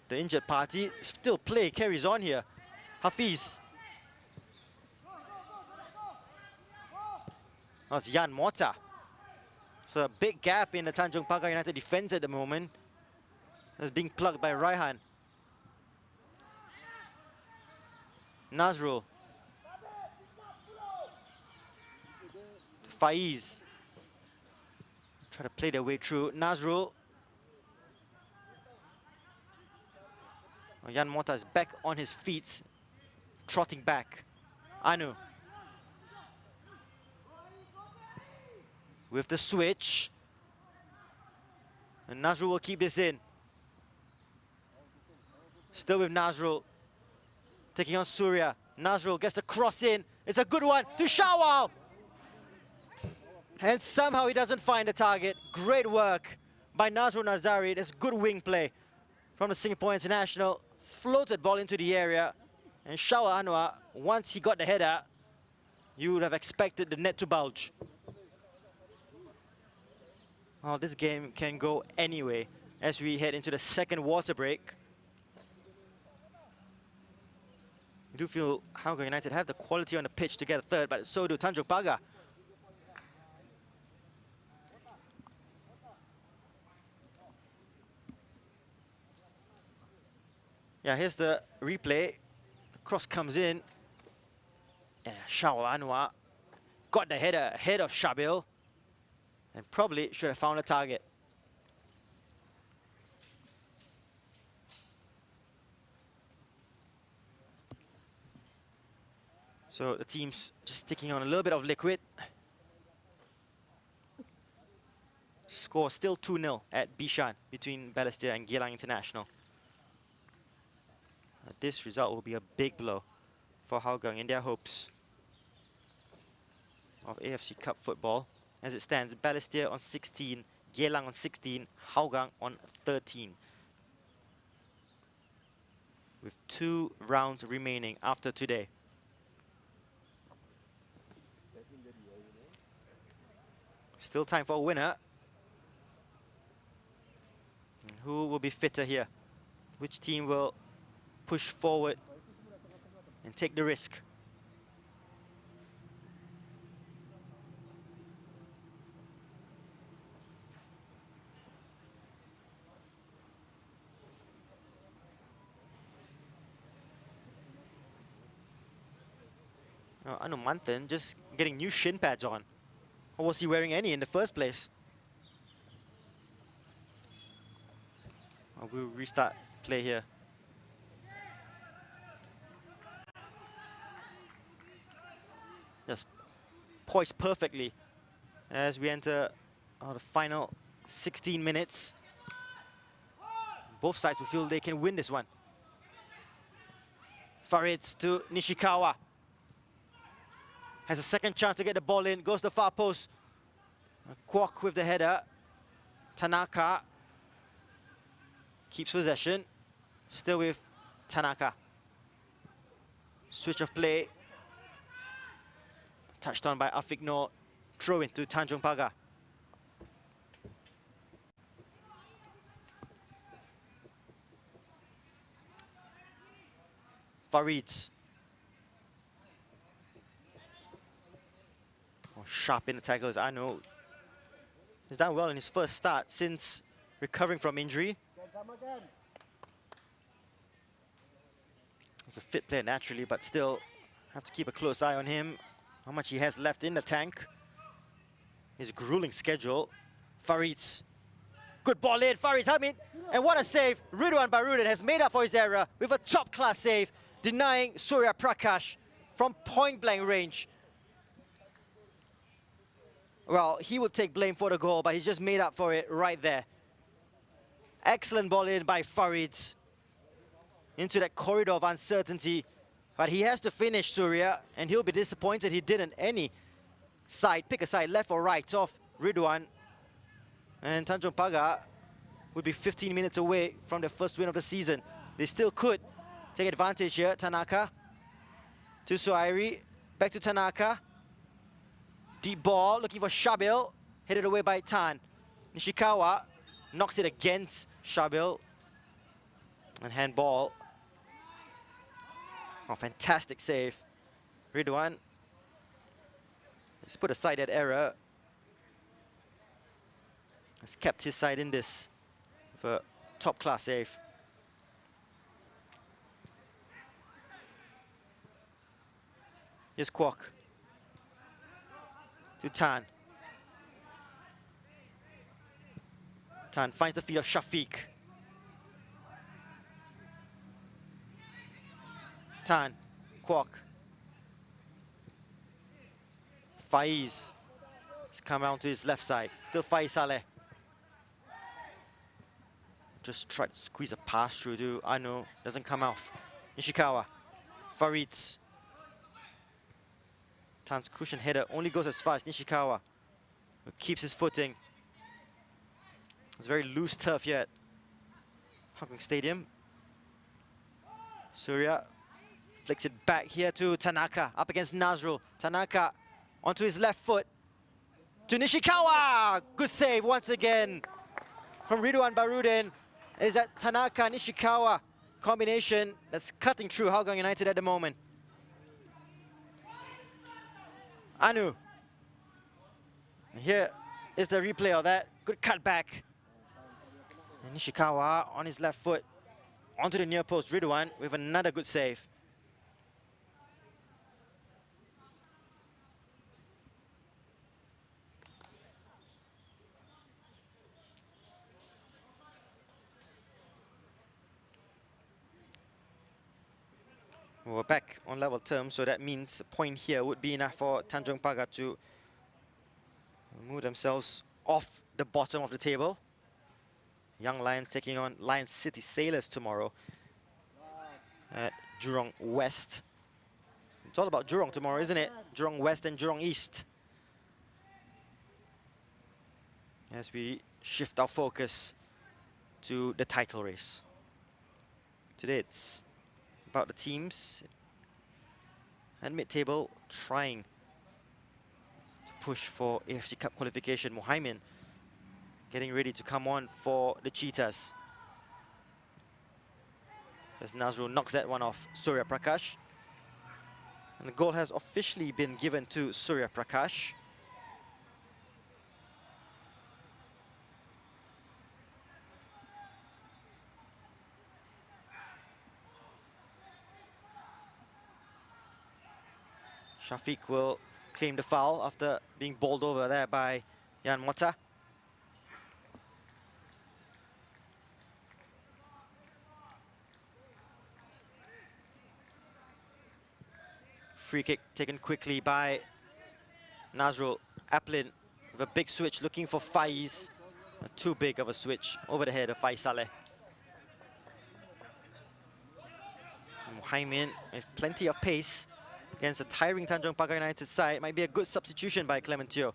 the injured party. Still play carries on here. Hafiz. That's Jan Mota. So a big gap in the Tanjong Pagar United defense at the moment. That's being plugged by Raihan. Nazrul. Faiz. Try to play their way through. Nazrul. Jan Mota is back on his feet, trotting back. Anu. With the switch. And Nazrul will keep this in. Still with Nazrul. Taking on Surya. Nazrul gets the cross in. It's a good one to Shawal. And somehow he doesn't find the target. Great work by Nazrul Nazari. That's good wing play from the Singapore International. Floated ball into the area. And Shawal Anwar, once he got the header, you would have expected the net to bulge. Well, this game can go anyway as we head into the second water break. I do feel Hougang United have the quality on the pitch to get a third, but so do Tanjong Pagar. Yeah, here's the replay. The cross comes in. And Shawal Anwar got the header ahead of Shabil. And probably should have found a target. So the team's just taking on a little bit of liquid. Score still 2-0 at Bishan between Balestier and Geylang International. This result will be a big blow for Hougang in their hopes of AFC Cup football. As it stands, Balestier on 16, Geylang on 16, Hougang on 13. With 2 rounds remaining after today. Still time for a winner. And who will be fitter here? Which team will push forward and take the risk? Manthan just getting new shin pads on. Or was he wearing any in the first place? We'll restart play here. Just poised perfectly as we enter the final 16 minutes. Both sides will feel they can win this one. Farids to Nishikawa. Has a second chance to get the ball in. Goes to the far post. Kwok with the header. Tanaka keeps possession. Still with Tanaka. Switch of play. Touched on by Afiq Noor. Throw into Tanjong Pagar. Farids. Oh, sharp in the tackles. Anu has done well in his first start since recovering from injury. He's a fit player naturally, but still have to keep a close eye on him. How much he has left in the tank. His grueling schedule. Farids. Good ball in. Farids Hamid. And what a save. Ridwan Barudan has made up for his error with a top-class save, denying Surya Prakash from point-blank range. Well, he will take blame for the goal, but he's just made up for it right there. Excellent ball in by Farids into that corridor of uncertainty. But he has to finish Surya, and he'll be disappointed he didn't any side, pick a side, left or right off Ridwan. And Tanjong Pagar would be 15 minutes away from the first win of the season. They still could take advantage here. Tanaka to Suairi, back to Tanaka. Deep ball, looking for Shabil, headed away by Tan. Nishikawa knocks it against Shabil. And handball. Oh, fantastic save. Ridwan has put aside that error. Has kept his side in this for a top-class save. Here's Kwok to Tan. Tan finds the feet of Shafiq. Tan, Kwok. Faiz has come around to his left side. Still Faiz Saleh. Just tried to squeeze a pass through to Anu. Doesn't come off. Nishikawa. Farids. Tan's cushion header only goes as far as Nishikawa, who keeps his footing. It's very loose turf here at Hougang Stadium. Surya flicks it back here to Tanaka, up against Nazrul. Tanaka onto his left foot to Nishikawa. Good save once again from Ridwan Barudan. Is that Tanaka-Nishikawa combination that's cutting through Hougang United at the moment. Anu. And here is the replay of that. Good cutback. And Nishikawa on his left foot onto the near post. Ridwan with another good save. We're back on level terms, so that means a point here would be enough for Tanjong Pagar to move themselves off the bottom of the table. Young Lions taking on Lions City Sailors tomorrow at Jurong West. It's all about Jurong tomorrow, isn't it? Jurong West and Jurong East. As we shift our focus to the title race. Today it's about the teams and mid-table trying to push for AFC Cup qualification. Mohaimin getting ready to come on for the Cheetahs. As Nazrul knocks that one off Surya Prakash. And the goal has officially been given to Surya Prakash. Shafiq will claim the foul after being bowled over there by Jan Mota. Free kick taken quickly by Nazrul. Aplin with a big switch looking for Faiz. Too big of a switch over the head of Faiz Saleh. Muhaimin with plenty of pace against a tiring Tanjong Pagar United side. Might be a good substitution by Clementio.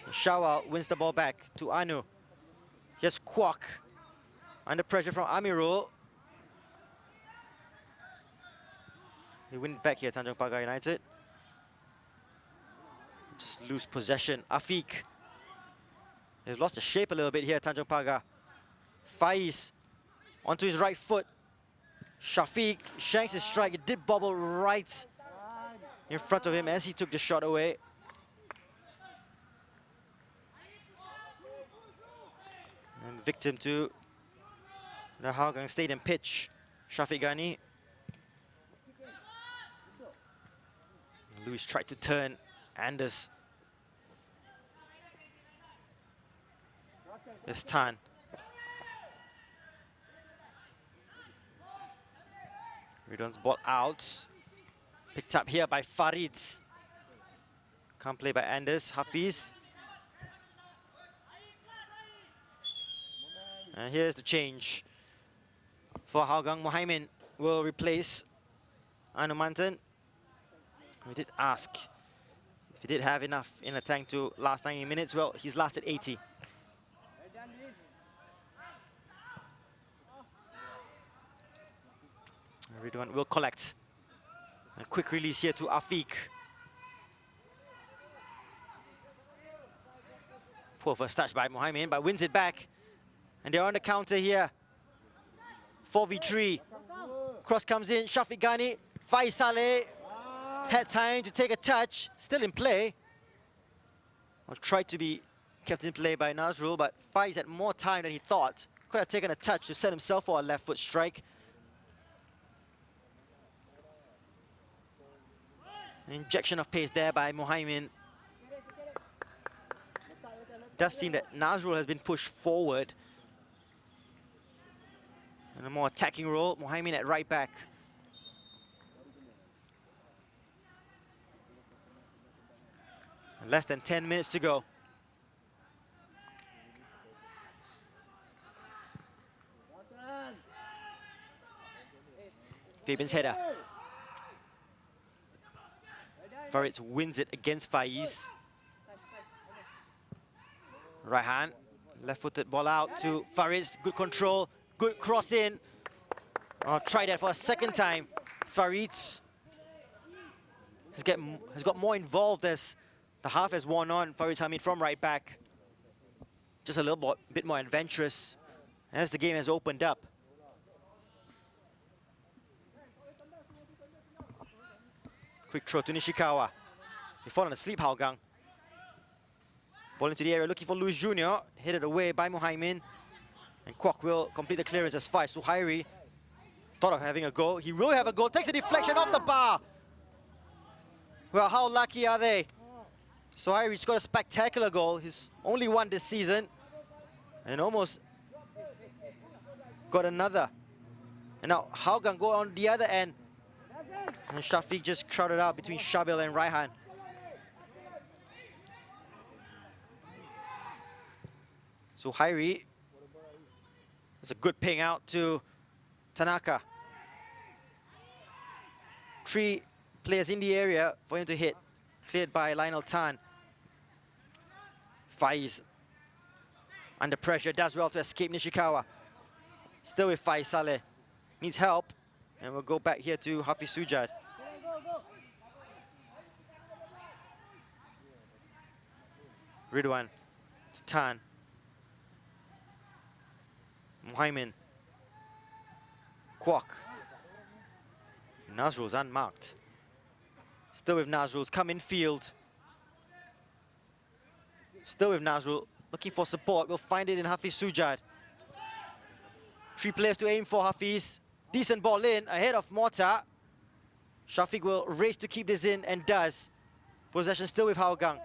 Shawal wins the ball back to Anu. Here's Kwok. Under pressure from Amirul. They win it back here, Tanjong Pagar United. Just lose possession. Afiq. They've lost the shape a little bit here, Tanjong Pagar. Faiz onto his right foot. Shafiq shanks his strike. It did bobble right in front of him as he took the shot away. And victim to the Hougang Stadium pitch, Shafiq Ghani. Luis tried to turn Anders. It's Tan. Ridwan's ball out. Picked up here by Farid. Can't play by Anders. Hafiz. And here's the change. For Hougang, Muhaimin will replace Anumantan. We did ask if he did have enough in the tank to last 90 minutes. Well, he's lasted 80. Ridwan will collect. A quick release here to Afiq. Poor first touch by Muhaimin, but wins it back. And they're on the counter here. 4v3. Cross comes in, Shafiq Ghani. Faiz Saleh had time to take a touch, still in play. Or tried to be kept in play by Nazrul, but Faiz had more time than he thought. Could have taken a touch to set himself for a left foot strike. An injection of pace there by Muhaimin. Does seem that Nazrul has been pushed forward. In a more attacking role, Muhaimin at right back. Less than 10 minutes to go. Fabian's header. Farid wins it against Faiz. Right hand, left-footed ball out to Farid. Good control, good cross in. I'll try that for a second time. Farid has got more involved as the half has worn on. Farid Hamid from right back. Just a little bit more adventurous as the game has opened up. Quick throw to Nishikawa. They fall on asleep, Hougang. Ball into the area, looking for Luis Jr. Headed away by Muhaimin. And Kwok will complete the clearance as Faiz. Suhairi thought of having a goal. He will have a goal. Takes a deflection off the bar. Well, how lucky are they? Suhairi's got a spectacular goal. His only one this season. And almost got another. And now Hougang go on the other end. And Shafiq just crowded out between Shabil and Raihan. Suhairi. It's a good ping out to Tanaka. 3 players in the area for him to hit. Cleared by Lionel Tan. Faiz under pressure, does well to escape Nishikawa. Still with Faiz Saleh. Needs help. And we'll go back here to Hafiz Sujad. Ridwan to Tan. Muhaimin. Kwok. Nazrul's unmarked. Still with Nazrul's come in field. Still with Nazrul. Looking for support. We'll find it in Hafiz Sujad. 3 players to aim for Hafiz. Decent ball in ahead of Mota. Shafiq will race to keep this in and does. Possession still with Hougang.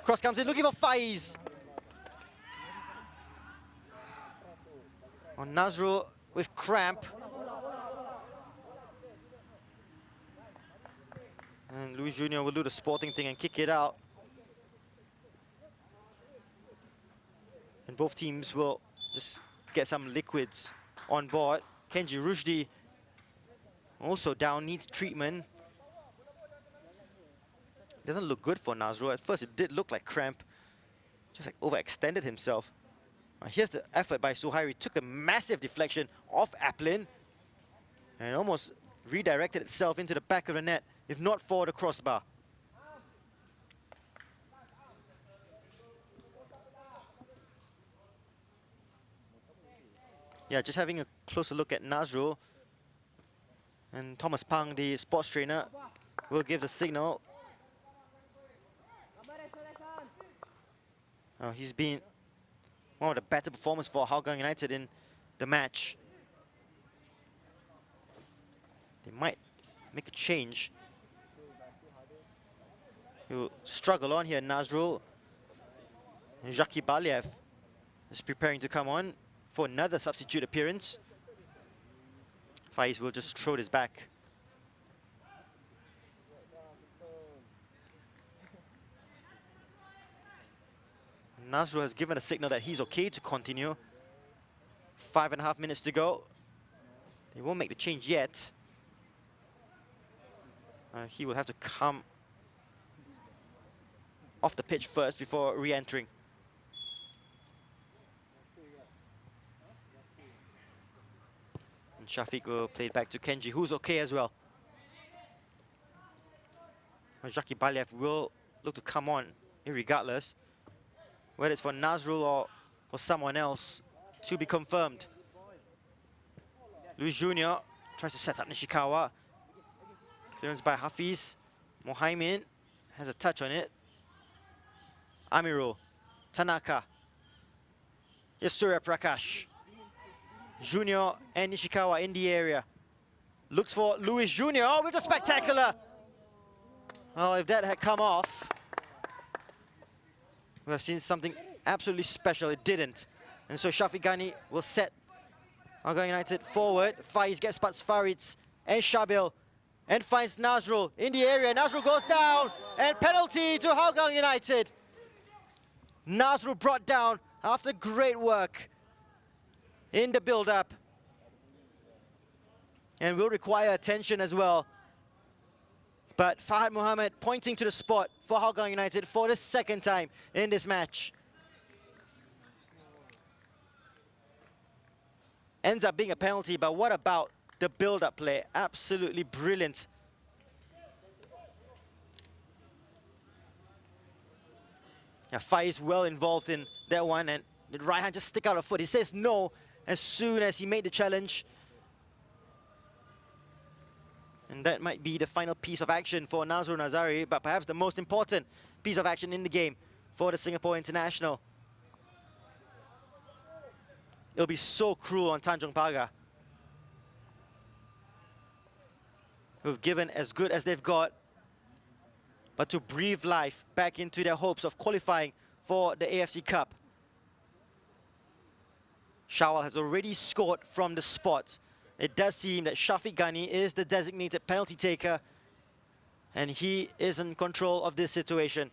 Cross comes in, looking for Faiz. On Nazrul with cramp. And Luis Jr. will do the sporting thing and kick it out. And both teams will just get some liquids on board. Kenji Rushdi also down, needs treatment. Doesn't look good for Nazrul. At first it did look like cramp. Just like overextended himself. Here's the effort by Suhairi. Took a massive deflection off Aplin and almost redirected itself into the back of the net, if not for the crossbar. Yeah, just having a closer look at Nazrul. And Thomas Pang, the sports trainer, will give the signal. He's been one of the better performers for Hougang United in the match. They might make a change. He'll struggle on here, Nazrul. And Zaki Baliev is preparing to come on for another substitute appearance. Faiz will just throw this back. Nazrul has given a signal that he's okay to continue. 5.5 minutes to go. They won't make the change yet. He will have to come off the pitch first before re-entering. And Shafiq will play it back to Kenji, who's okay as well. Zaki Baliev will look to come on, irregardless. Whether it's for Nazrul or for someone else, to be confirmed. Luis Jr. tries to set up Nishikawa. Clearance by Hafiz. Mohaimin has a touch on it. Amiro. Tanaka. Here's Surya Prakash. Junior and Nishikawa in the area. Looks for Luis Jr. with a spectacular. Oh, if that had come off, we have seen something absolutely special. It didn't. And so Shafiq Ghani will set Hougang United forward. Faiz gets past Farid and Shabil and finds Nazrul in the area. Nazrul goes down and penalty to Hougang United. Nazrul brought down after great work in the build-up. And will require attention as well. But Fahad Mohammed pointing to the spot for Hougang United for the second time in this match. Ends up being a penalty, but what about the build-up play? Absolutely brilliant. Yeah, Faiz well involved in that one, and did Raihan just stick out a foot? He says no as soon as he made the challenge. And that might be the final piece of action for Nazrul Nazari, but perhaps the most important piece of action in the game for the Singapore International. It'll be so cruel on Tanjong Pagar, who've given as good as they've got, but to breathe life back into their hopes of qualifying for the AFC Cup. Shawal has already scored from the spot. It does seem that Shafiq Ghani is the designated penalty taker, and he is in control of this situation.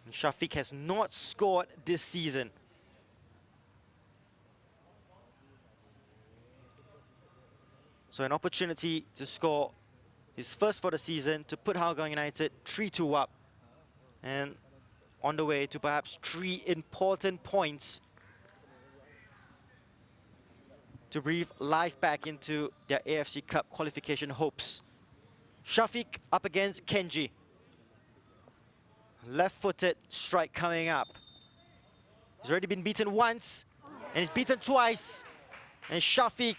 And Shafiq has not scored this season. So an opportunity to score his first for the season, to put Hougang United 3-2 up. And on the way to perhaps 3 important points to breathe life back into their AFC Cup qualification hopes. Shafiq up against Kenji. Left-footed strike coming up. He's already been beaten once, and he's beaten twice. And Shafiq,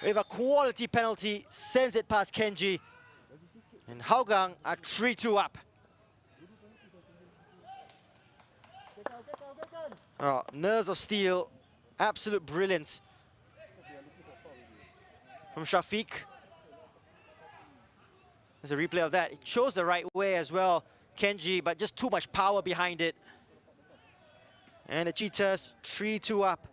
with a quality penalty, sends it past Kenji. And Hougang are 3-2 up. Oh, nerves of steel, absolute brilliance from Shafiq. There's a replay of that. It chose the right way as well, Kenji, but just too much power behind it. And the Cheetahs 3-2 up.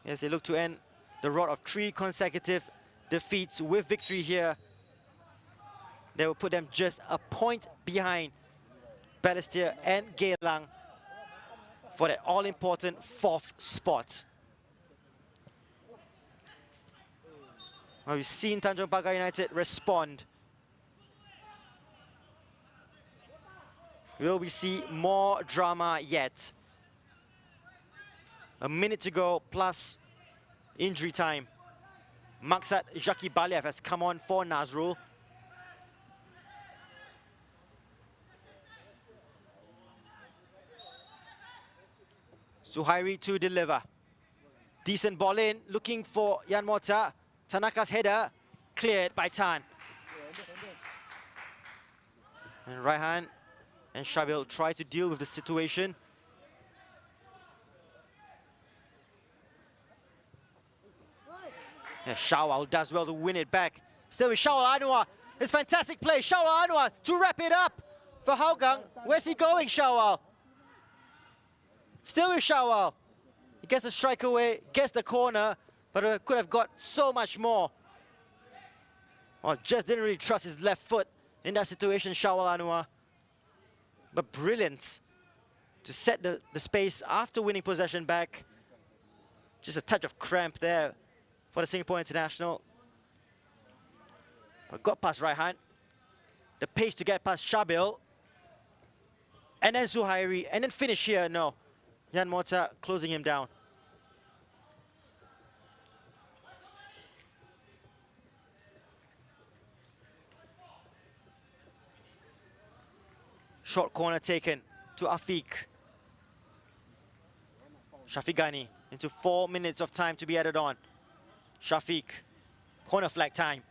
Yes, they look to end the road of 3 consecutive defeats with victory here. They will put them just a point behind Balestier and Geylang for that all-important 4th spot. Well, we've seen Tanjong Pagar United respond. Will we see more drama yet? A minute to go plus injury time. Maksat Zaki Baliev has come on for Nazrul. Suhairi to deliver. Decent ball in, looking for Yan Mota. Tanaka's header, cleared by Tan. And Raihan and Shabil try to deal with the situation. Yeah, Shawal does well to win it back. Still with Shawal Anwar. It's fantastic play. Shawal Anwar to wrap it up for Hougang. Where's he going, Shawal? Still with Shawal. He gets the strike away, gets the corner, but could have got so much more. Well, just didn't really trust his left foot in that situation, Shawal Anwar. But brilliant to set the space after winning possession back. Just a touch of cramp there for the Singapore International. But got past Raihan. The pace to get past Shabil. And then Zuhairi. And then finish here, no. Yan Mota closing him down. Short corner taken to Afiq. Shafiq Ghani into 4 minutes of time to be added on. Shafiq, corner flag time.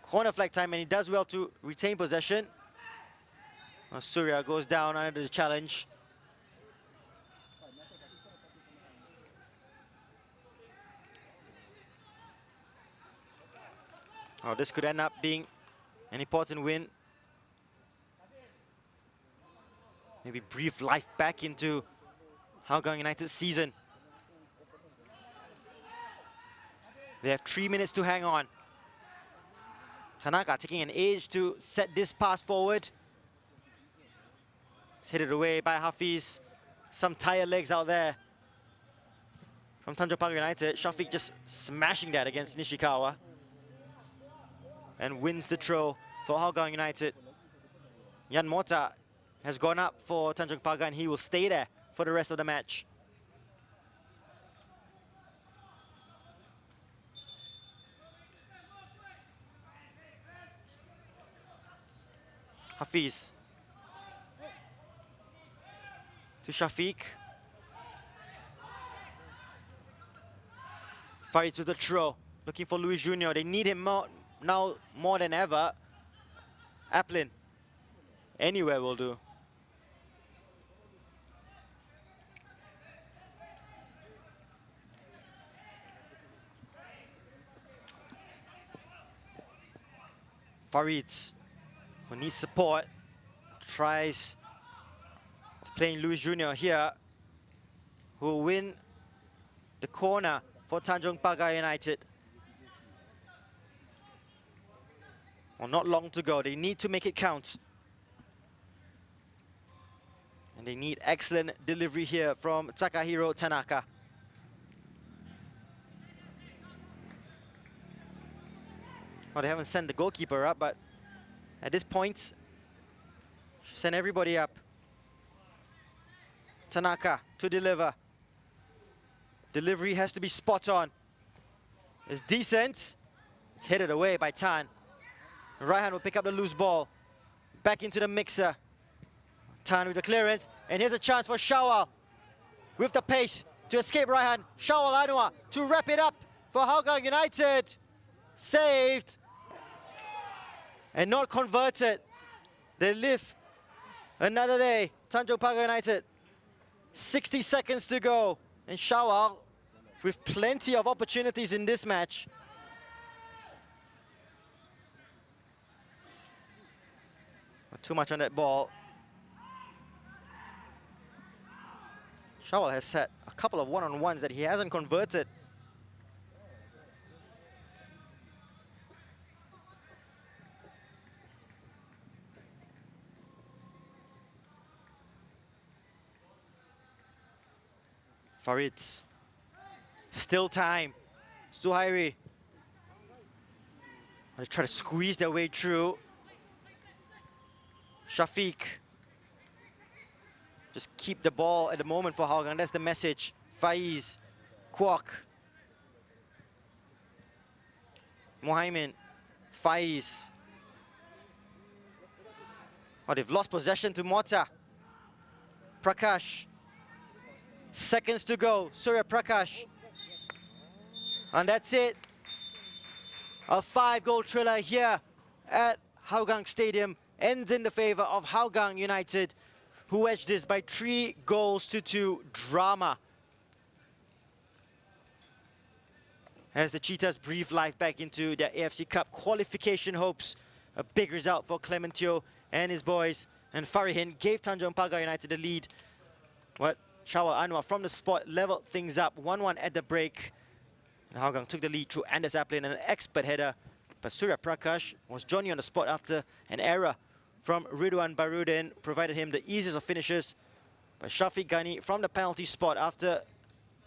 Corner flag time, and he does well to retain possession. Well, Surya goes down under the challenge. Oh, this could end up being an important win. Maybe breathe life back into Hougang United's season. They have 3 minutes to hang on. Tanaka taking an age to set this pass forward. It's headed away by Hafiz. Some tired legs out there from Tanjong Pagar United. Shafiq just smashing that against Nishikawa. And wins the throw for Hougang United. Yan Mota has gone up for Tanjong Pagar, and he will stay there for the rest of the match. Hafiz to Shafiq. Farid to the throw, looking for Luis Jr. They need him now more than ever. Aplin, anywhere will do. Farid, who needs support, tries to play in Luis Jr. here, who will win the corner for Tanjong Pagar United. Well, not long to go. They need to make it count. And they need excellent delivery here from Takahiro Tanaka. Well, they haven't sent the goalkeeper up, but at this point, should send everybody up. Tanaka to deliver. Delivery has to be spot on. It's decent. It's headed away by Tan. Raihan will pick up the loose ball. Back into the mixer. Tan with the clearance. And here's a chance for Shawal with the pace to escape Raihan. Shawal Anwar to wrap it up for Hougang United. Saved. And not converted. They live another day. Tanjong Pagar United. 60 seconds to go. And Shawal with plenty of opportunities in this match. Not too much on that ball. Shawal has had a couple of one-on-ones that he hasn't converted. Farid. Still time. Suhairi. They try to squeeze their way through. Shafiq. Just keep the ball at the moment for Hougang. That's the message. Faiz. Kwok. Mohamed. Faiz. Oh, they've lost possession to Mota. Prakash. Seconds to go. Surya Prakash. And that's it. A 5-goal thriller here at Hougang Stadium ends in the favor of Hougang United, who edged this by 3-2 drama. As the Cheetahs breathe life back into their AFC Cup qualification hopes. A big result for Clementio and his boys. And Farihin gave Tanjong Pagar United the lead. Shawal Anwar from the spot leveled things up. 1-1 at the break. And Hougang took the lead through Anders Aplin and an expert header. But Surya Prakash was Johnny on the spot after an error from Ridwan Barudin. Provided him the easiest of finishes. But Shafiq Ghani from the penalty spot after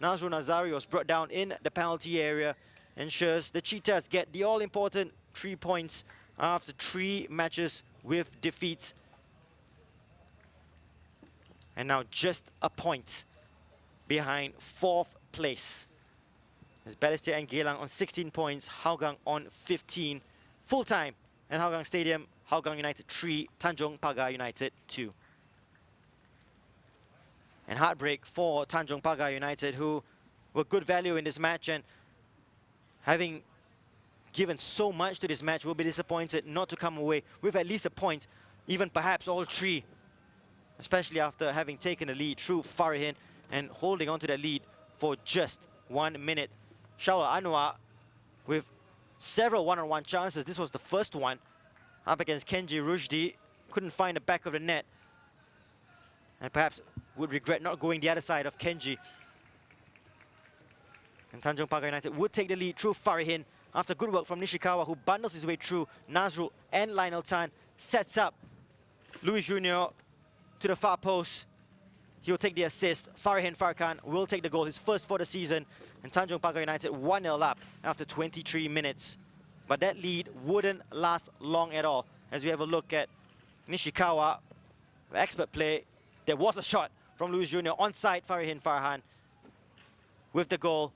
Nazrul Nazari was brought down in the penalty area. Ensures the Cheetahs get the all-important 3 points after 3 matches with defeats. And now just a point behind 4th place. As Balestier and Geylang on 16 points, Hougang on 15. Full time at Hougang Stadium, Hougang United 3, Tanjong Pagar United 2. And heartbreak for Tanjong Pagar United, who were good value in this match, and having given so much to this match, will be disappointed not to come away with at least a point, even perhaps all 3. Especially after having taken the lead through Farihin and holding on to that lead for just 1 minute. Shawal Anwar with several one-on-one chances. This was the first one up against Kenji Rushdi. Couldn't find the back of the net. And perhaps would regret not going the other side of Kenji. And Tanjong Pagar United would take the lead through Farihin after good work from Nishikawa, who bundles his way through Nazrul and Lionel Tan. Sets up Louis Junior to the far post. He'll take the assist. Farihin Farkan will take the goal, his first for the season. And Tanjong Pagar United 1-0 up after 23 minutes. But that lead wouldn't last long at all. As we have a look at Nishikawa, expert play. There was a shot from Luis Junior onside Farihin Farhan with the goal.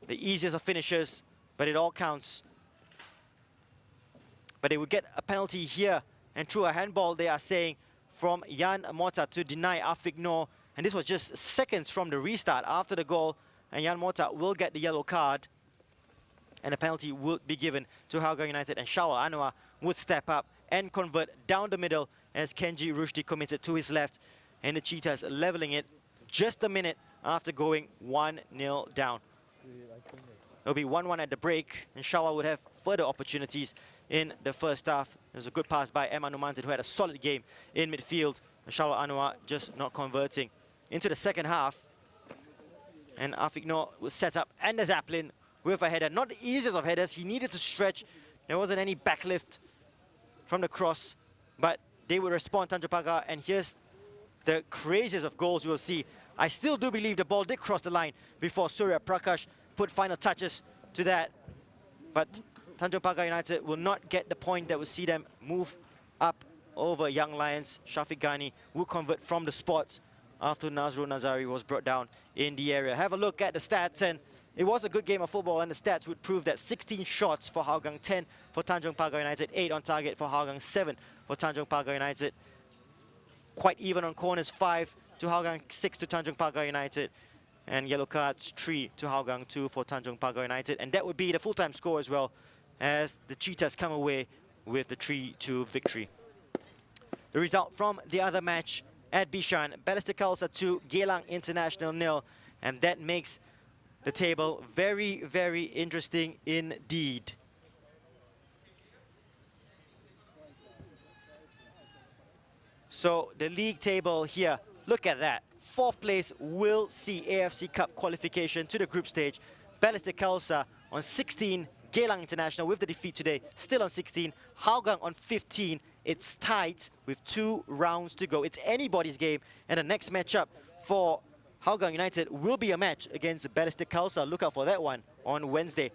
The easiest of finishes, but it all counts. But they would get a penalty here. And through a handball, they are saying, from Jan Mota to deny Afiq Noor. And this was just seconds from the restart after the goal. And Jan Mota will get the yellow card. And a penalty would be given to Hougang United. And Shawal Anwar would step up and convert down the middle as Kenji Rushdi committed to his left. And the Cheetahs leveling it just a minute after going 1-0 down. It'll be 1-1 at the break. And Shawal would have further opportunities in the first half. There's a good pass by Emma Numanted, who had a solid game in midfield. Shawal Anwar just not converting. Into the second half. And Afiq Noor was set up. Anders Aplin with a header. Not the easiest of headers. He needed to stretch. There wasn't any backlift from the cross. But they would respond, Tanjong Pagar. And here's the craziest of goals you will see. I still do believe the ball did cross the line before Surya Prakash put final touches to that. But Tanjong Pagar United will not get the point that will see them move up over Young Lions. Shafiq Ghani will convert from the spots after Nazrul Nazari was brought down in the area. Have a look at the stats, and it was a good game of football, and the stats would prove that 16 shots for Hougang, 10 for Tanjong Pagar United, 8 on target for Hougang, 7 for Tanjong Pagar United. Quite even on corners, 5 to Hougang, 6 to Tanjong Pagar United. And yellow cards, 3 to Hougang, 2 for Tanjong Pagar United. And that would be the full-time score as well. as the Cheetahs come away with the 3-2 victory. The result from the other match at Bishan, Balestier Khalsa 2, Geylang International 0, and that makes the table very, very interesting indeed. So the league table here, look at that. 4th place will see AFC Cup qualification to the group stage. Balestier Khalsa on 16, Geylang International with the defeat today, still on 16. Hougang on 15. It's tight with 2 rounds to go. It's anybody's game, and the next matchup for Hougang United will be a match against Balestier Khalsa. Look out for that one on Wednesday.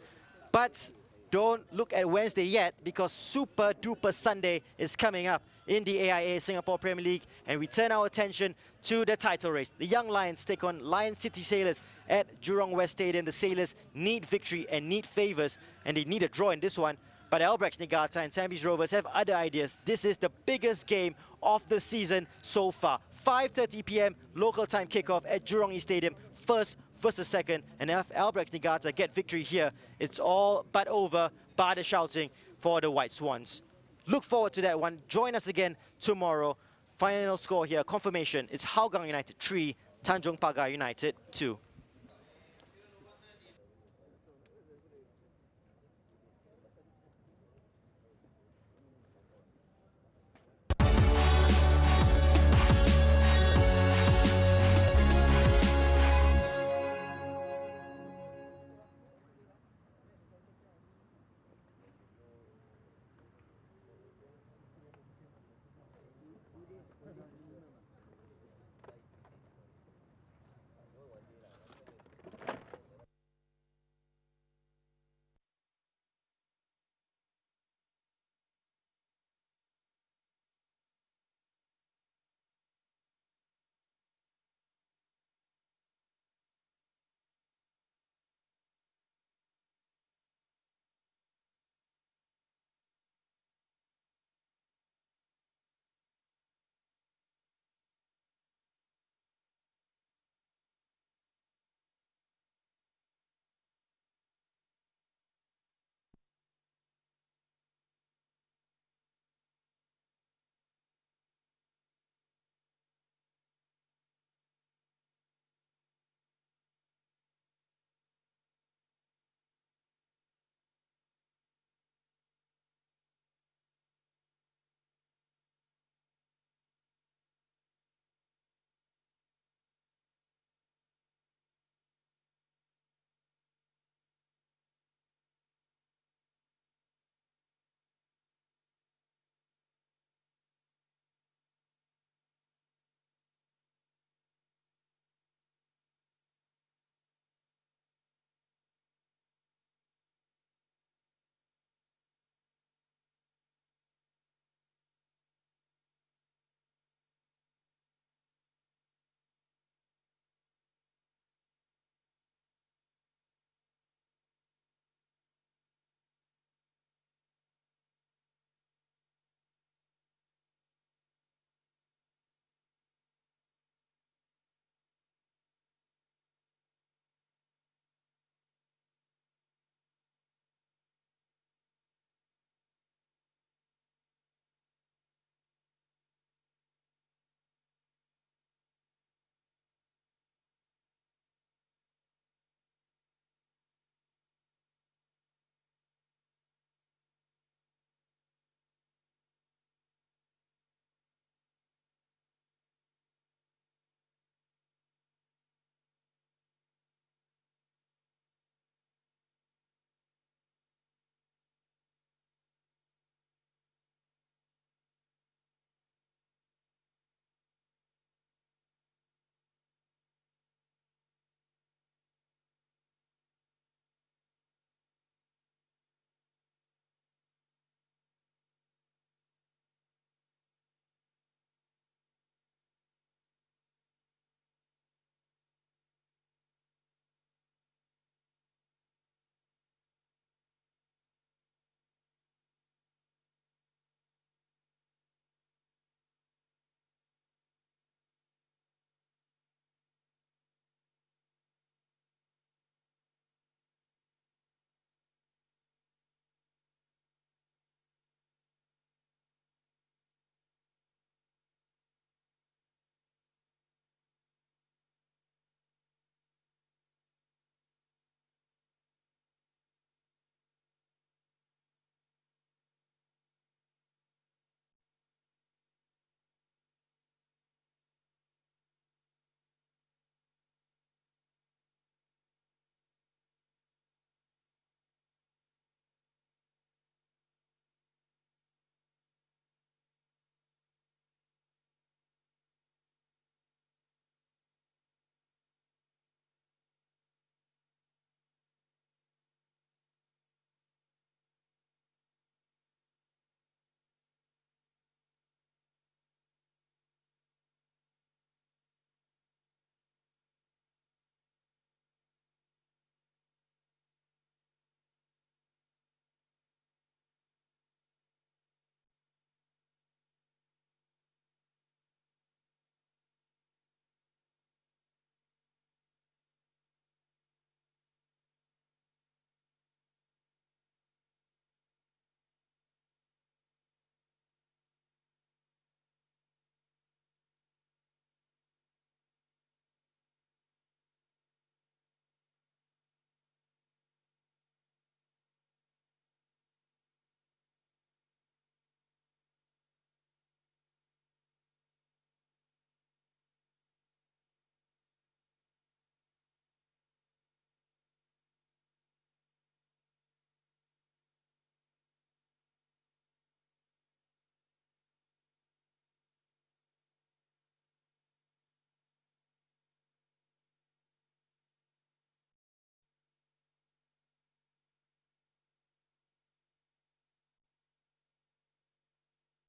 But don't look at Wednesday yet, because Super Duper Sunday is coming up in the AIA Singapore Premier League, and we turn our attention to the title race. The Young Lions take on Lion City Sailors at Jurong West Stadium. The Sailors need victory and need favours, and they need a draw in this one. But Albrechts Niigata and Tampines Rovers have other ideas. This is the biggest game of the season so far. 5:30 p.m. local time kickoff at Jurong East Stadium. First versus second, and if Albrechts Niigata get victory here, it's all but over, bar the shouting for the White Swans. Look forward to that one. Join us again tomorrow. Final score here, confirmation, it's Hougang United 3, Tanjong Pagar United 2.